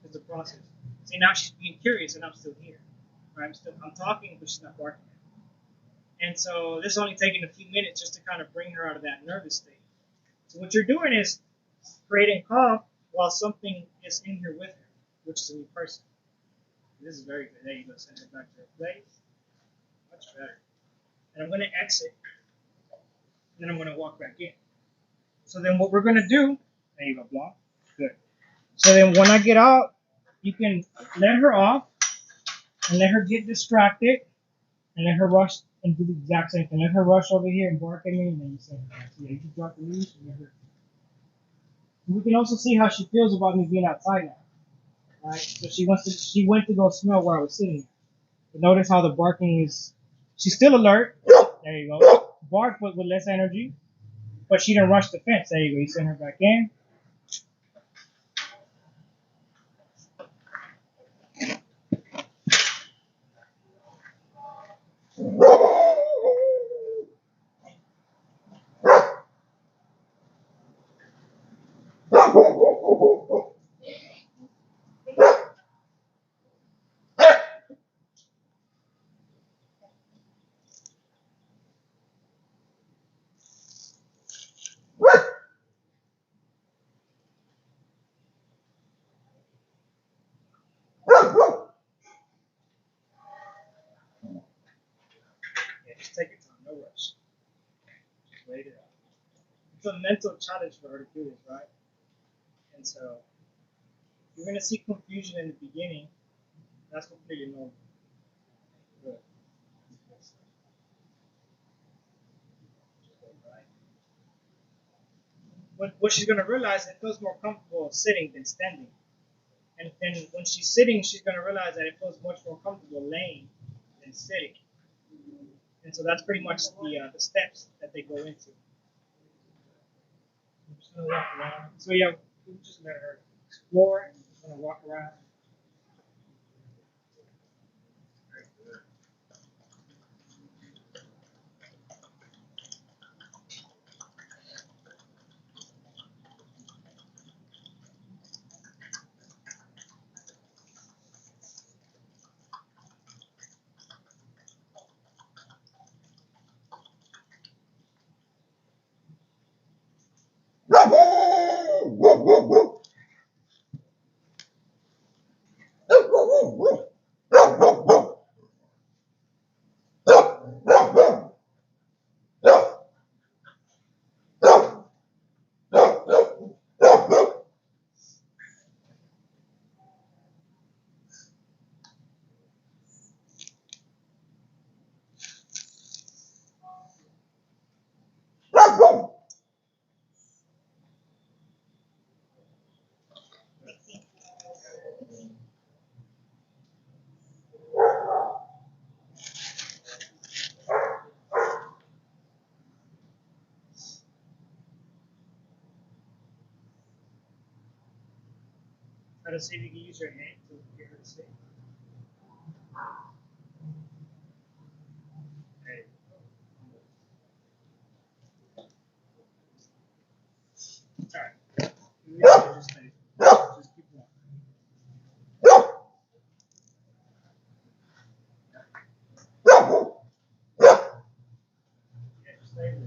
S1: It's a process. See, now she's being curious, and I'm still here. Right? I'm talking, but she's not barking at me. And so this is only taking a few minutes just to kind of bring her out of that nervous state. So what you're doing is creating calm while something is in here with her, which is a new person. This is very good. There you go. Send her back to her place. Much better. And I'm going to exit, and then I'm going to walk back in. So then what we're going to do, there you go, block. Good. So then when I get out, you can let her off and let her get distracted and let her rush and do the exact same thing. Let her rush over here and bark at me, and then you say, so yeah, you can drop the leash and let her. We can also see how she feels about me being outside now. Right? So she went to go smell where I was sitting. But notice how the barking is, she's still alert. There you go. Bark but with less energy. But she didn't rush the fence. There you go. You send her back in. Yeah, just take your time. No rush. Just wait it out. It's a mental challenge for her to do this, right? And so You're gonna see confusion in the beginning. That's completely normal. Good. What she's gonna realize, it feels more comfortable sitting than standing. And then when she's sitting, she's gonna realize that it feels much more comfortable laying than sitting. And so that's pretty much the steps that they go into. I'm just gonna walk around. So yeah, we just let her explore. I'm just gonna walk around. Try to see if you can use your hand to get her to sit. There you go. Alright. Yeah, just keep walking. Yeah, just stay there.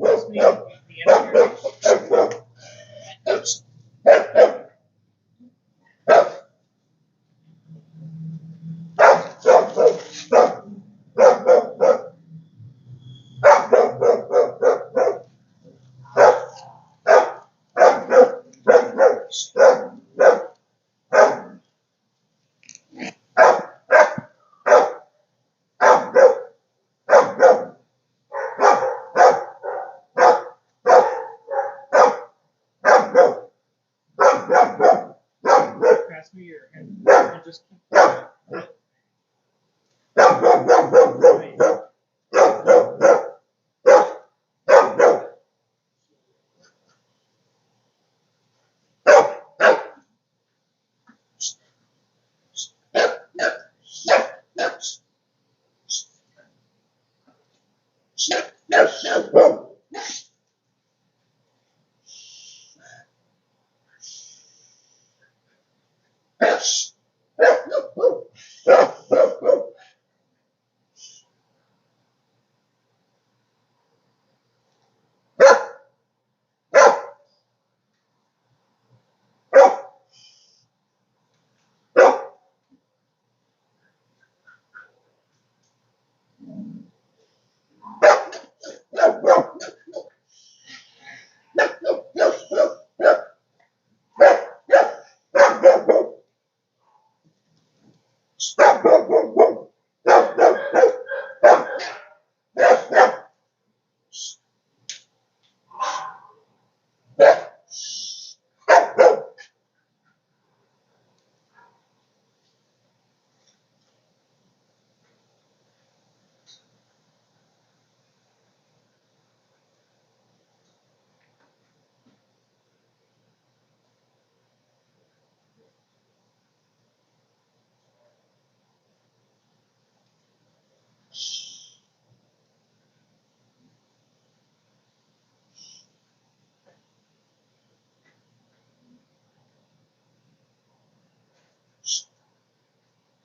S1: Just me, the energy. Pass me your hand and just keep walking.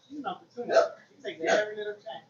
S1: She's an opportunity. She takes every little chance.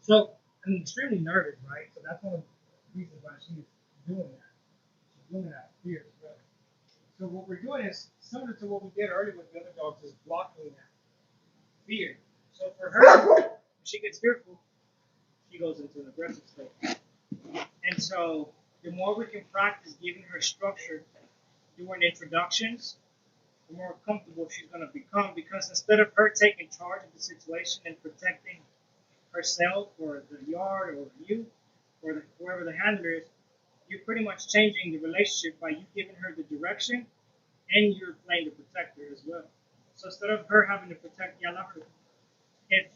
S1: So I'm extremely nervous, right? So that's one of the reasons why she's doing that. She's doing that fear as well. So what we're doing is similar to what we did earlier with the other dogs, is blocking that fear. So for her, if she gets fearful, she goes into an aggressive state. And so the more we can practice giving her structure doing introductions, the more comfortable she's going to become, because instead of her taking charge of the situation and protecting herself or the yard or you or whoever the handler is, you're pretty much changing the relationship by you giving her the direction and you're playing the protector as well. So instead of her having to protect, yeah, I love her. If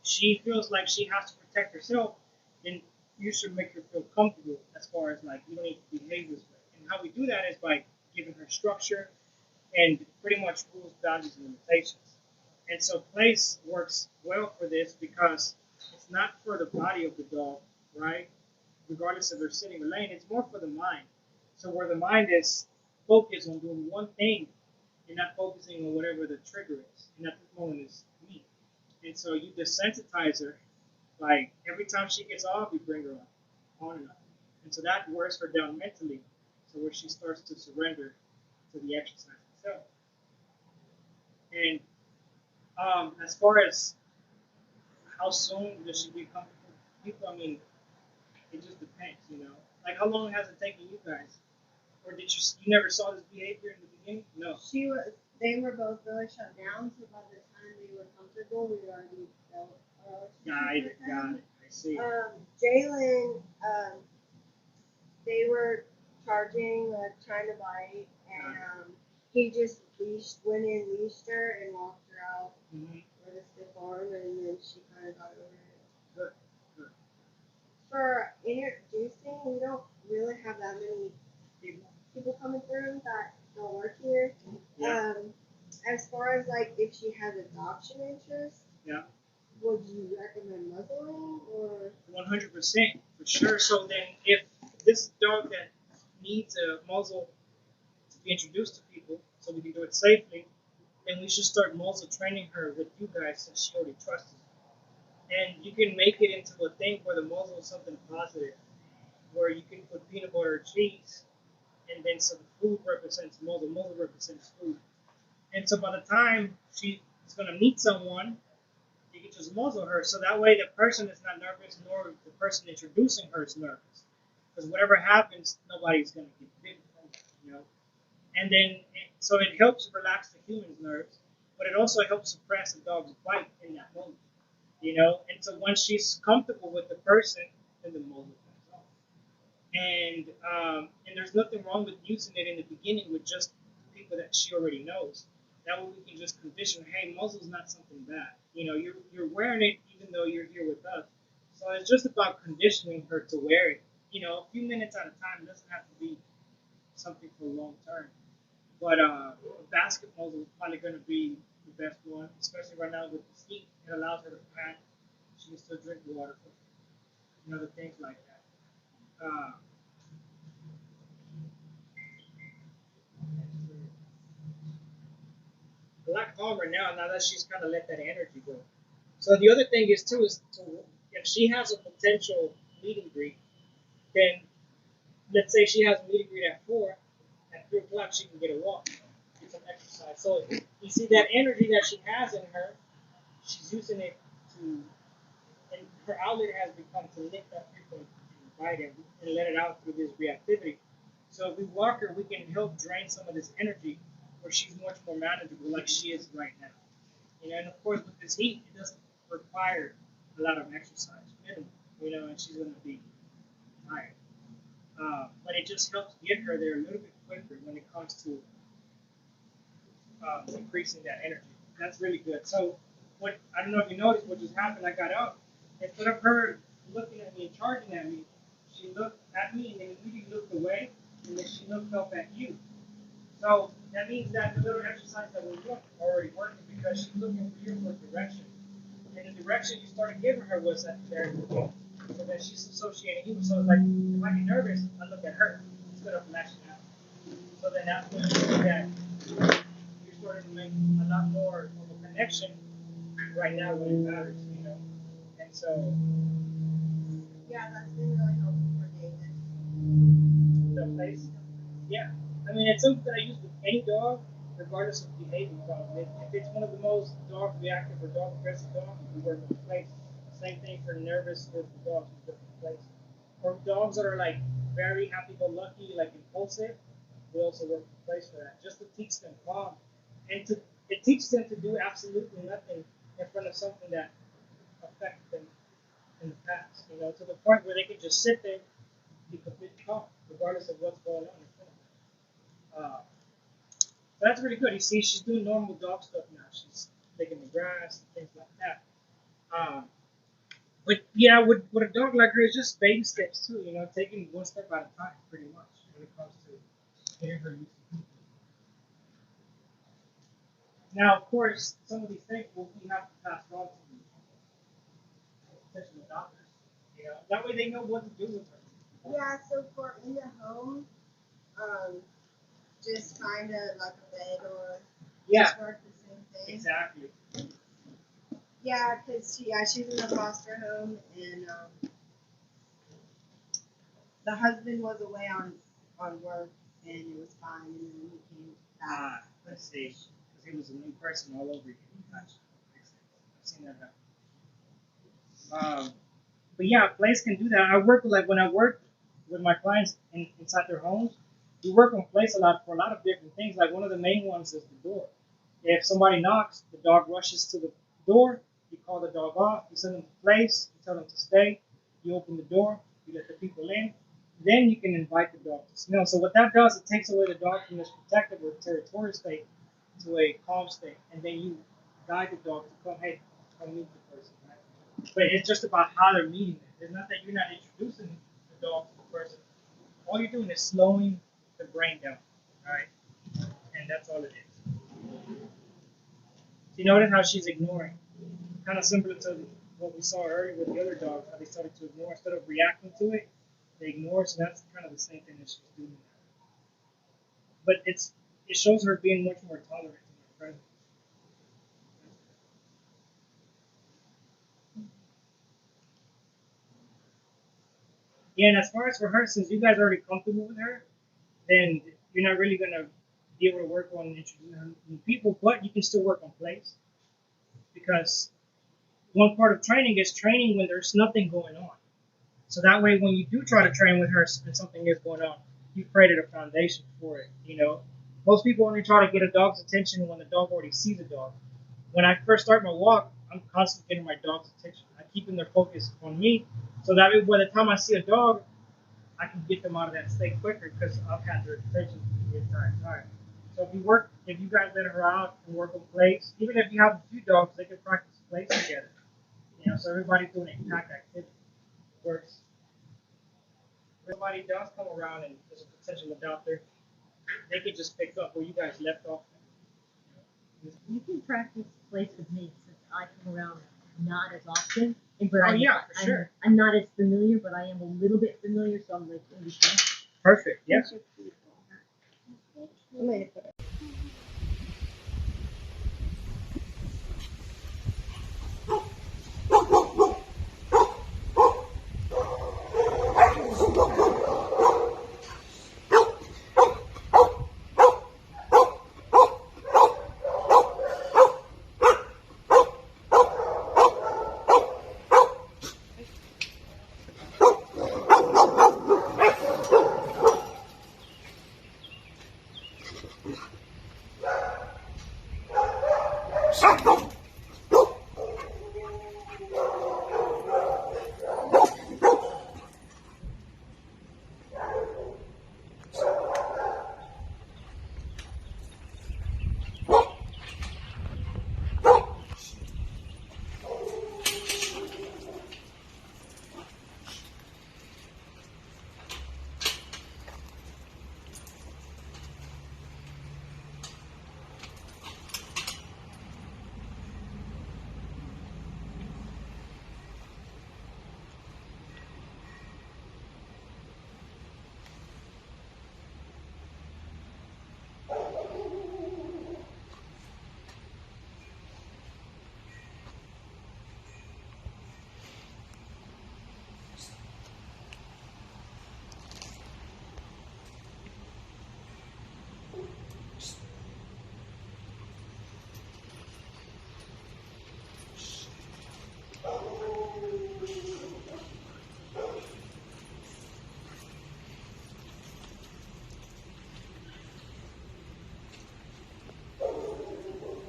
S1: she feels like she has to protect herself, then you should make her feel comfortable as far as like you don't need to behave this way. And how we do that is by giving her structure and pretty much rules, boundaries, and limitations. And so place works well for this because it's not for the body of the dog, right? Regardless if they're sitting or laying, it's more for the mind. So where the mind is focused on doing one thing and not focusing on whatever the trigger is. And at this moment is me. And so you desensitize her. Like every time she gets off, you bring her on and on. And so that wears her down mentally. So where she starts to surrender to the exercise itself. And as far as how soon does she get comfortable, people, I mean, it just depends, you know. Like how long has it taken you guys? Or did you never saw this behavior in the beginning? No.
S4: She was they were both really shut down, so by the time they were comfortable, we already built our relationship with them.
S1: I see.
S4: Jalen, they were charging, trying to bite, and he just went in, leashed her, and walked her out
S1: Mm-hmm.
S4: with a stiff arm, and then she kind of got over it.
S1: Good, good.
S4: For introducing, we don't really have that many people coming through that don't work here.
S1: Yeah.
S4: As far as like if she has adoption interest,
S1: Yeah.
S4: would you recommend muzzling or?
S1: 100% for sure. So then, if this dog that needs a muzzle to be introduced to people, so we can do it safely, then we should start muzzle training her with you guys since she already trusts us. And you can make it into a thing where the muzzle is something positive, where you can put peanut butter or cheese, and then so the food represents muzzle, muzzle represents food. And so by the time she's gonna meet someone, you can just muzzle her, so that way the person is not nervous, nor the person introducing her is nervous. Because whatever happens, nobody's gonna get bitten from it, you know. And then, so it helps relax the human's nerves, but it also helps suppress the dog's bite in that moment, you know. And so once she's comfortable with the person, then the muzzle comes off. And there's nothing wrong with using it in the beginning with just people that she already knows. That way we can just condition, hey, muzzle's not something bad. You know, you're wearing it even though you're here with us. So it's just about conditioning her to wear it. You know, a few minutes at a time. It doesn't have to be something for long term. But basket muzzle is probably going to be the best one, especially right now with the heat. It allows her to pant. She can still drink water, and other things like that. A lot calmer now that she's kind of let that energy go. So the other thing is too is to, if she has a potential meet and greet, then let's say she has a meet and greet at 4, at 3 o'clock she can get a walk, get some exercise. So you see that energy that she has in her, she's using it to, and her outlet has become to lift up people and invite them and let it out through this reactivity. So if we walk her, we can help drain some of this energy where she's much more manageable like she is right now. You know, and of course with this heat, it doesn't require a lot of exercise, minimum. You know, and she's going to be tired. But it just helps get her there a little bit quicker when it comes to increasing that energy. That's really good. So, what I don't know if you noticed what just happened. I got up. Instead of her looking at me and charging at me, she looked at me and then immediately looked away, and then she looked up at you. So that means that the little exercise that we're doing is already working because she's looking for you for direction. And the direction you started giving her was at the very beginning. So then she's associating you. So it's like, if I get nervous, I look at her instead of lashing out. So then that's when you see that you're starting to make a lot more of a connection right now when it matters, you know. And so
S4: Yeah, that's been really helpful for David.
S1: the place, yeah. I mean, it's something that I use with any dog, regardless of behavior problem. If it's one of the most dog reactive or dog aggressive dogs, we work on place. Same thing for nervous with dogs, we work on place. For dogs that are like very happy-go-lucky, like impulsive, we also work in place for that, just to teach them calm, and to it teaches them to do absolutely nothing in front of something that affected them in the past. You know, to the point where they can just sit there, and be completely calm, regardless of what's going on in front of them. That's really good. You see, she's doing normal dog stuff now. She's licking the grass and things like that. Um, but yeah, with a dog like her, it's just baby steps too. You know, taking one step at a time, pretty much, when it comes to getting her used to people. Now, of course, some of these things we have to pass on to the potential adopters. You know, that way they know what to do with her.
S4: Yeah, so for in the home, um, just find a like a bed or
S1: Yeah,
S4: just work the same thing.
S1: exactly.
S4: Yeah, because she's in a foster home, and the husband was away on work, and it was fine, and then he came back.
S1: Let's see, because he was a new person all over again. Gotcha. I've seen that happen. But yeah, place can do that. I work with, like when I work with my clients inside their homes, we work on place a lot for a lot of different things. Like one of the main ones is the door. If somebody knocks, the dog rushes to the door. You call the dog off. You send them to place. You tell them to stay. You open the door. You let the people in. Then you can invite the dog to smell. So what that does, it takes away the dog from this protective or territorial state to a calm state, and then you guide the dog to come, hey, come meet the person. Right? But it's just about how they're meeting it. It's not that you're not introducing the dog to the person. All you're doing is slowing the brain down, all right? And that's all it is. You notice how she's ignoring, kind of similar to what we saw earlier with the other dogs, how they started to ignore instead of reacting to it. They ignore, so that's kind of the same thing that she's doing. But it shows her being much more tolerant in her presence. Yeah, and as far as for her, since you guys are already comfortable with her, then you're not really gonna be able to work on introducing her new people, but you can still work on place because one part of training is training when there's nothing going on. So that way, when you do try to train with her and something is going on, you've created a foundation for it. You know, most people only try to get a dog's attention when the dog already sees a dog. When I first start my walk, I'm constantly getting my dog's attention. I keep them their focus on me, so that way, by the time I see a dog, I can get them out of that state quicker because I've had their attention the entire time. So if you guys let her out and work on plays, even if you have a few dogs, they can practice plays together. You know, so everybody's doing a pack activity. Works. If somebody does come around and there's a potential adopter, they could just pick up where you guys left off.
S2: You can practice place with me since I come around not as often. But
S1: Oh yeah, for sure.
S2: I'm not as familiar, but I am a little bit familiar, so I'm like in between.
S1: Perfect. Yeah.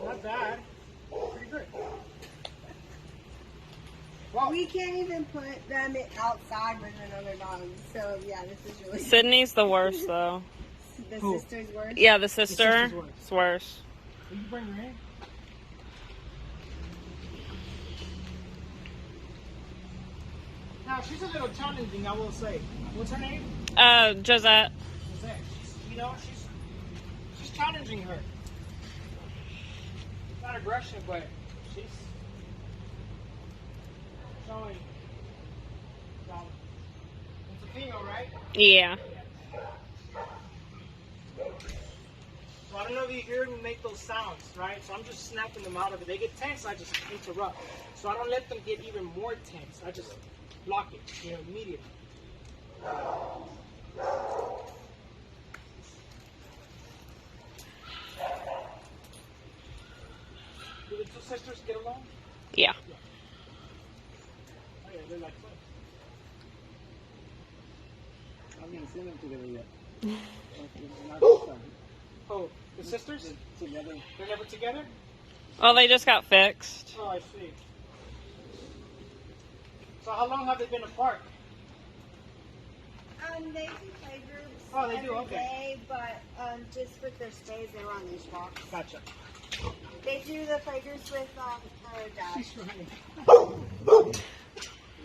S1: Not bad. Pretty good. Well,
S4: We can't even put them outside with another dog. So yeah, this is really
S2: Sydney's the worst, though.
S4: the
S1: Who?
S4: sister's worse.
S2: Yeah, the
S1: sister's
S2: sister.
S1: worse.
S2: It's worse.
S1: will you bring her in? Now she's a little challenging, I will say. What's her name?
S2: Josette.
S1: Jose. You know, she's challenging her. Not aggression, but she's showing. It's a female, right?
S2: Yeah.
S1: So I don't know if you hear them make those sounds, right? So I'm just snapping them out of it. They get tense, I just interrupt. So I don't let them get even more tense. I just block it, immediately. Do the two sisters get along?
S2: Yeah.
S1: Oh yeah, they're like twins.
S3: I haven't seen them together yet. Not this time.
S1: Oh, the sisters?
S3: Together.
S1: They're never together?
S2: Oh, they just got fixed.
S1: Oh, I see. So how long have they been apart?
S4: They do play groups
S1: Oh, they
S4: every
S1: do, okay.
S4: day, but just with their stays, they were on these walks.
S1: Gotcha.
S4: They do the play groups with her dad.
S1: She's running.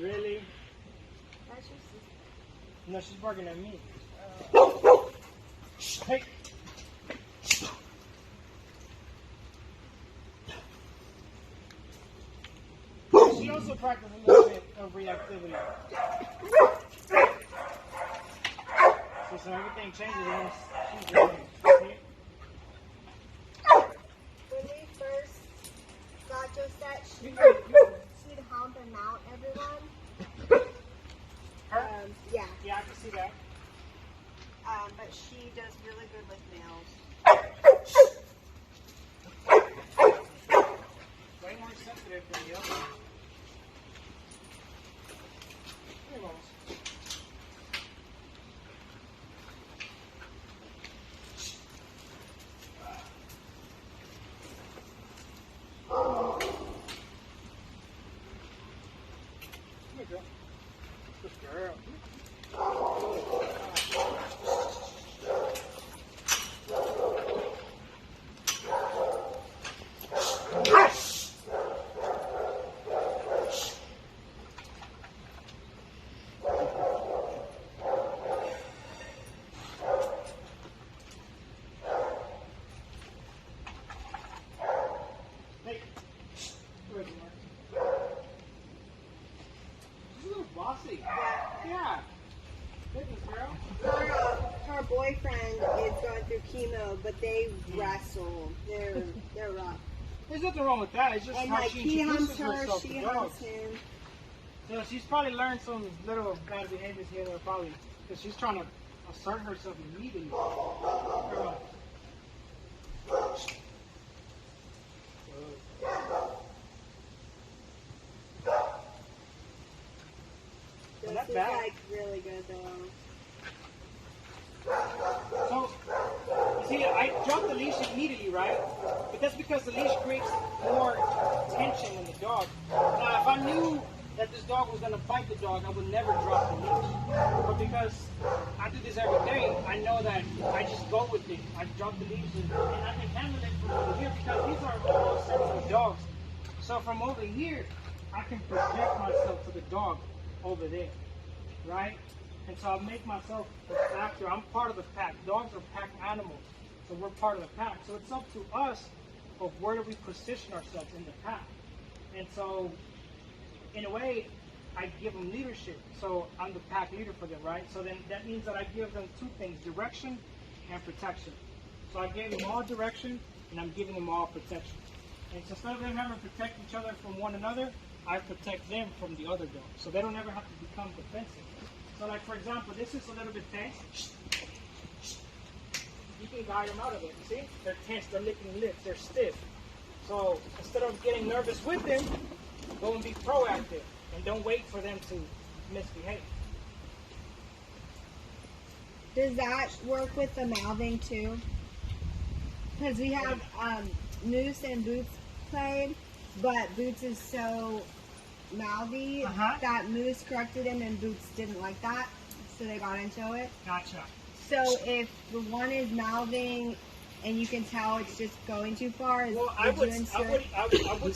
S1: Really?
S4: That's your sister.
S1: No, she's barking at me. Hey. She also practices a little bit of reactivity. So everything changes once she's running. See?
S4: When we first got Josette, she'd hump and mount everyone.
S1: Her?
S4: Yeah.
S1: Yeah, I can see that.
S4: But she does really good with males.
S1: Way more sensitive than the other one. Here, Mom. Here you go. Good girl. Hey, where's Mark? She's a little bossy. Yeah. Goodness, girl.
S4: Her boyfriend is going through chemo, but they wrestle. They're rough.
S1: There's nothing wrong with that. It's just
S4: And
S1: how
S4: like
S1: she
S4: he humps
S1: introduces
S4: her,
S1: herself
S4: she
S1: to
S4: humps
S1: dogs.
S4: him.
S1: So she's probably learned some little bad behaviors here, there, probably, because she's trying to assert herself immediately.
S4: This
S1: Not
S4: is
S1: bad.
S4: like really good though.
S1: So, you see, I dropped the leash immediately, right? But that's because the leash creates more tension in the dog. Now, if I knew that this dog was going to bite the dog, I would never drop the leash. But because I do this every day, I know that I just go with it. I drop the leash and I can handle it from over here because these are all sensitive dogs. So from over here, I can project myself to the dog over there, right? And so I make myself a factor. I'm part of the pack. Dogs are pack animals, so we're part of the pack. So it's up to us of where do we position ourselves in the pack. And so, in a way, I give them leadership. So I'm the pack leader for them, right? So then that means that I give them two things: direction and protection. So I gave them all direction, and I'm giving them all protection. And so instead of them having to protect each other from one another, I protect them from the other dogs. So they don't ever have to become defensive. So like for example, this is a little bit tense. You can guide them out of it, you see? They're tense, they're licking lips, they're stiff. So instead of getting nervous with them, go and be proactive and don't wait for them to misbehave.
S4: Does that work with the mouthing too? Because we have Moose and Boots played, but Boots is so mouthy that Moose corrected him and Boots didn't like that, so they got into it.
S1: Gotcha.
S4: So if the one is mouthing and you can tell it's just going too far,
S1: Well, I would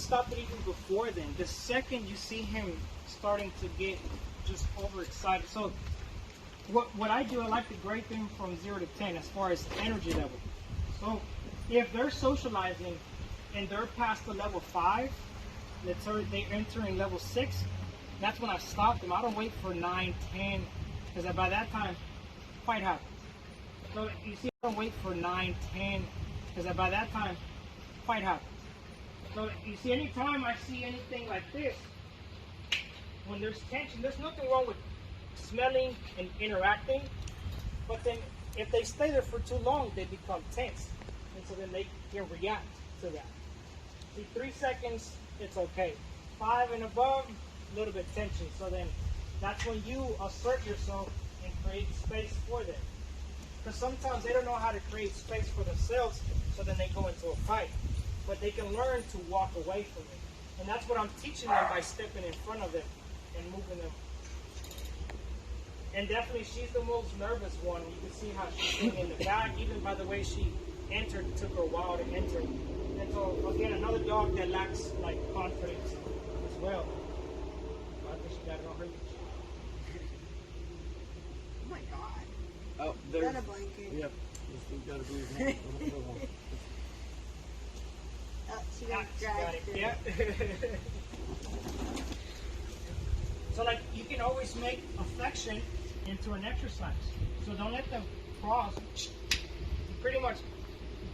S1: stop it even before then. The second you see him starting to get just overexcited. So what I do, I like to grade them from 0 to 10 as far as energy level. So if they're socializing and they're past the level 5, they're entering level 6, that's when I stop them. I don't wait for 9, 10, because by that time, fight happens. So you see, I don't wait for 9, 10, because by that time, fight happens. So you see, anytime I see anything like this, when there's tension, there's nothing wrong with smelling and interacting, but then if they stay there for too long, they become tense, and so then they can react to that. See, 3 seconds, it's okay. 5 and above, a little bit tension. So then that's when you assert yourself and create space for them. Because sometimes they don't know how to create space for themselves, so then they go into a fight. But they can learn to walk away from it. And that's what I'm teaching them by stepping in front of them and moving them. And definitely she's the most nervous one. You can see how she's sitting in the back, even by the way she entered. It took her a while to enter. And so again, another dog that lacks like confidence as well. I think she got it on her.
S4: Oh my god.
S3: Oh,
S4: Is
S3: there's.
S4: that a blanket?
S3: Yep. This got to be.
S4: Oh, she
S1: Ah,
S4: got
S1: she got
S4: dragged
S1: it.
S4: through.
S1: Yeah. So like you can always make affection into an exercise. So don't let them cross. You pretty much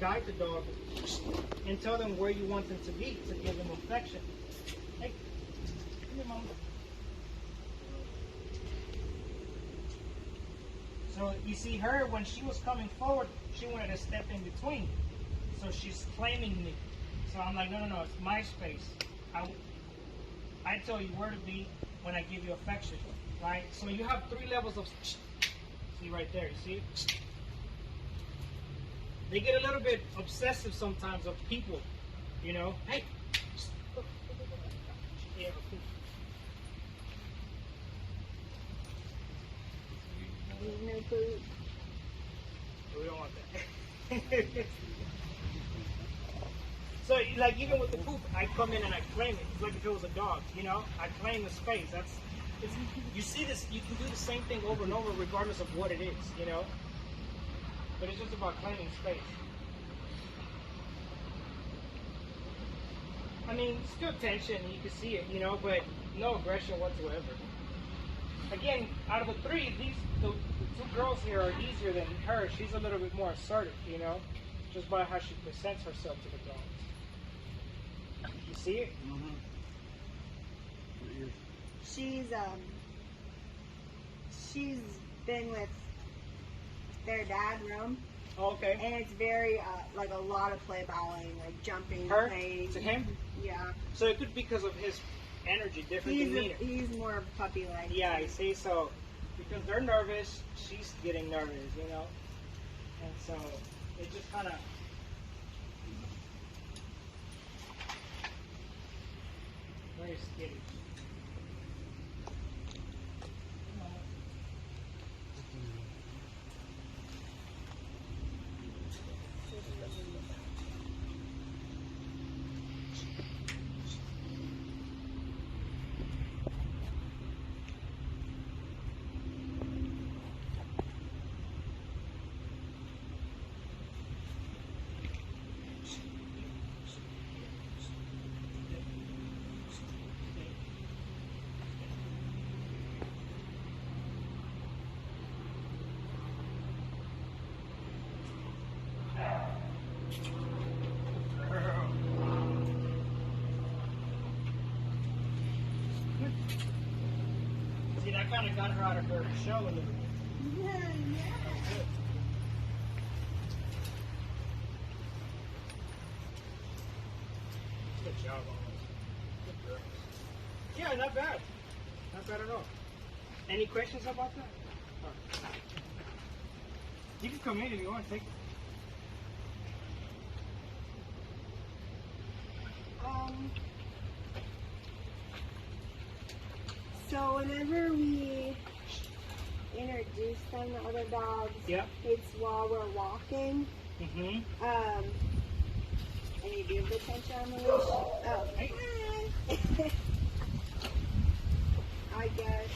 S1: guide the dog and tell them where you want them to be to give them affection. Hey, come here, mama. So you see her, when she was coming forward, she wanted to step in between. So she's claiming me. So I'm like, no, it's my space. I tell you where to be when I give you affection, right? So you have 3 levels of, see right there, you see it? They get a little bit obsessive sometimes of people, you know? Hey! Yeah.
S4: There's no food.
S1: We don't want that. So, like, even with the poop, I come in and I claim it. It's like if it was a dog, you know? I claim the space. You see this, you can do the same thing over and over regardless of what it is, you know? But it's just about claiming space. I mean, still tension, you can see it, you know, but no aggression whatsoever. Again, out of the 3, the 2 girls here are easier than her. She's a little bit more assertive, you know? Just by how she presents herself to the dogs. You see it?
S3: Mm-hmm.
S4: She's been with their dad, Rome,
S1: Oh, okay.
S4: and it's very like a lot of play bowing, like jumping,
S1: Her?
S4: playing.
S1: To him?
S4: Yeah.
S1: So it could be because of his energy, different demeanor.
S4: He's more puppy-like.
S1: Yeah, you see, so because they're nervous, she's getting nervous, you know? And so it just kind of. Very skittish. See, that kind of got her out of her shell a little bit.
S4: Yeah.
S1: Good job on this. Good girl. Yeah, not bad. Not bad at all. Any questions about that? Alright. You can come in if you want to take it.
S4: So whenever we introduce them to other dogs,
S1: Yeah.
S4: it's while we're walking.
S1: Mm-hmm.
S4: And you do the tension on the leash. Oh,
S1: Hey.
S4: hi. I guess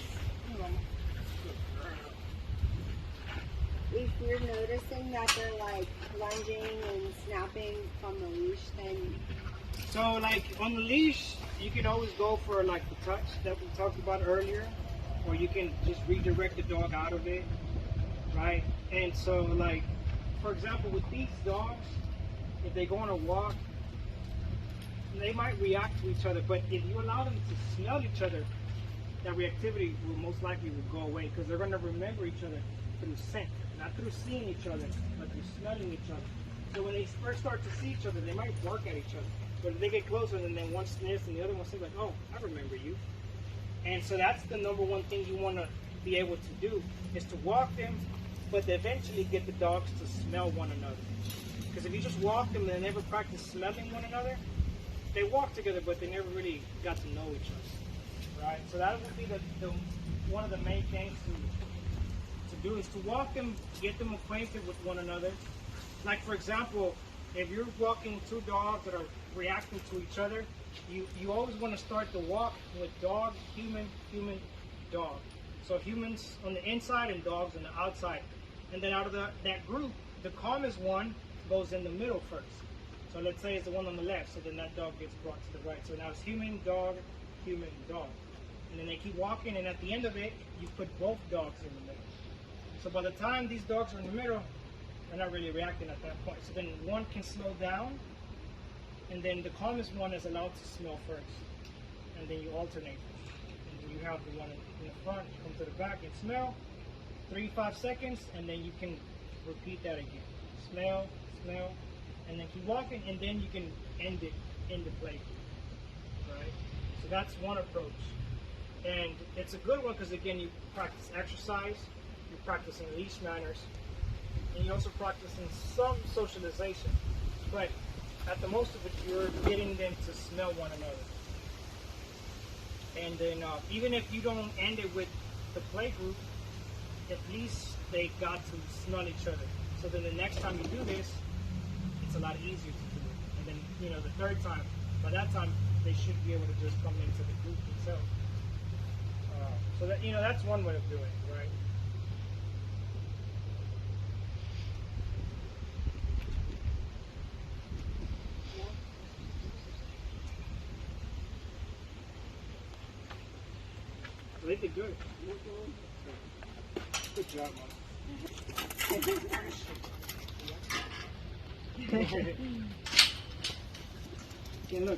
S4: if you're noticing that they're like lunging and snapping from the leash, then
S1: So, like, on the leash, you can always go for, like, the touch that we talked about earlier, or you can just redirect the dog out of it, right? And so, like, for example, with these dogs, if they go on a walk, they might react to each other, but if you allow them to smell each other, that reactivity will most likely will go away, because they're going to remember each other through scent, not through seeing each other, but through smelling each other. So when they first start to see each other, they might bark at each other. But if they get closer and then one sniffs and the other one says like, oh, I remember you. And so that's the number one thing you want to be able to do, is to walk them but eventually get the dogs to smell one another. Because if you just walk them and they never practice smelling one another, they walk together, but they never really got to know each other, right? So that would be the one of the main things to do is to walk them, get them acquainted with one another. Like for example, if you're walking two dogs that are reacting to each other, you always want to start the walk with dog, human, human, dog. So humans on the inside and dogs on the outside. And then out of that group, the calmest one goes in the middle first. So let's say it's the one on the left, so then that dog gets brought to the right. So now it's human, dog, dog. And then they keep walking, and at the end of it, you put both dogs in the middle. So by the time these dogs are in the middle, they're not really reacting at that point. So then one can slow down, and then the calmest one is allowed to smell first. And then you alternate. And then you have the one in the front come to the back and smell, 3-5 seconds, and then you can repeat that again. Smell, smell, and then keep walking, and then you can end it in the play. Right? So that's one approach. And it's a good one because, again, you practice exercise, you're practicing leash manners, and you're also practicing some socialization. But at the most of it, you're getting them to smell one another. And then even if you don't end it with the play group, at least they got to smell each other. So then the next time you do this, it's a lot easier to do it. And then, you know, the third time, by that time, they should be able to just come into the group themselves. So that, you know, that's one way of doing it, right? They did good. Good job, Mom. Okay, look.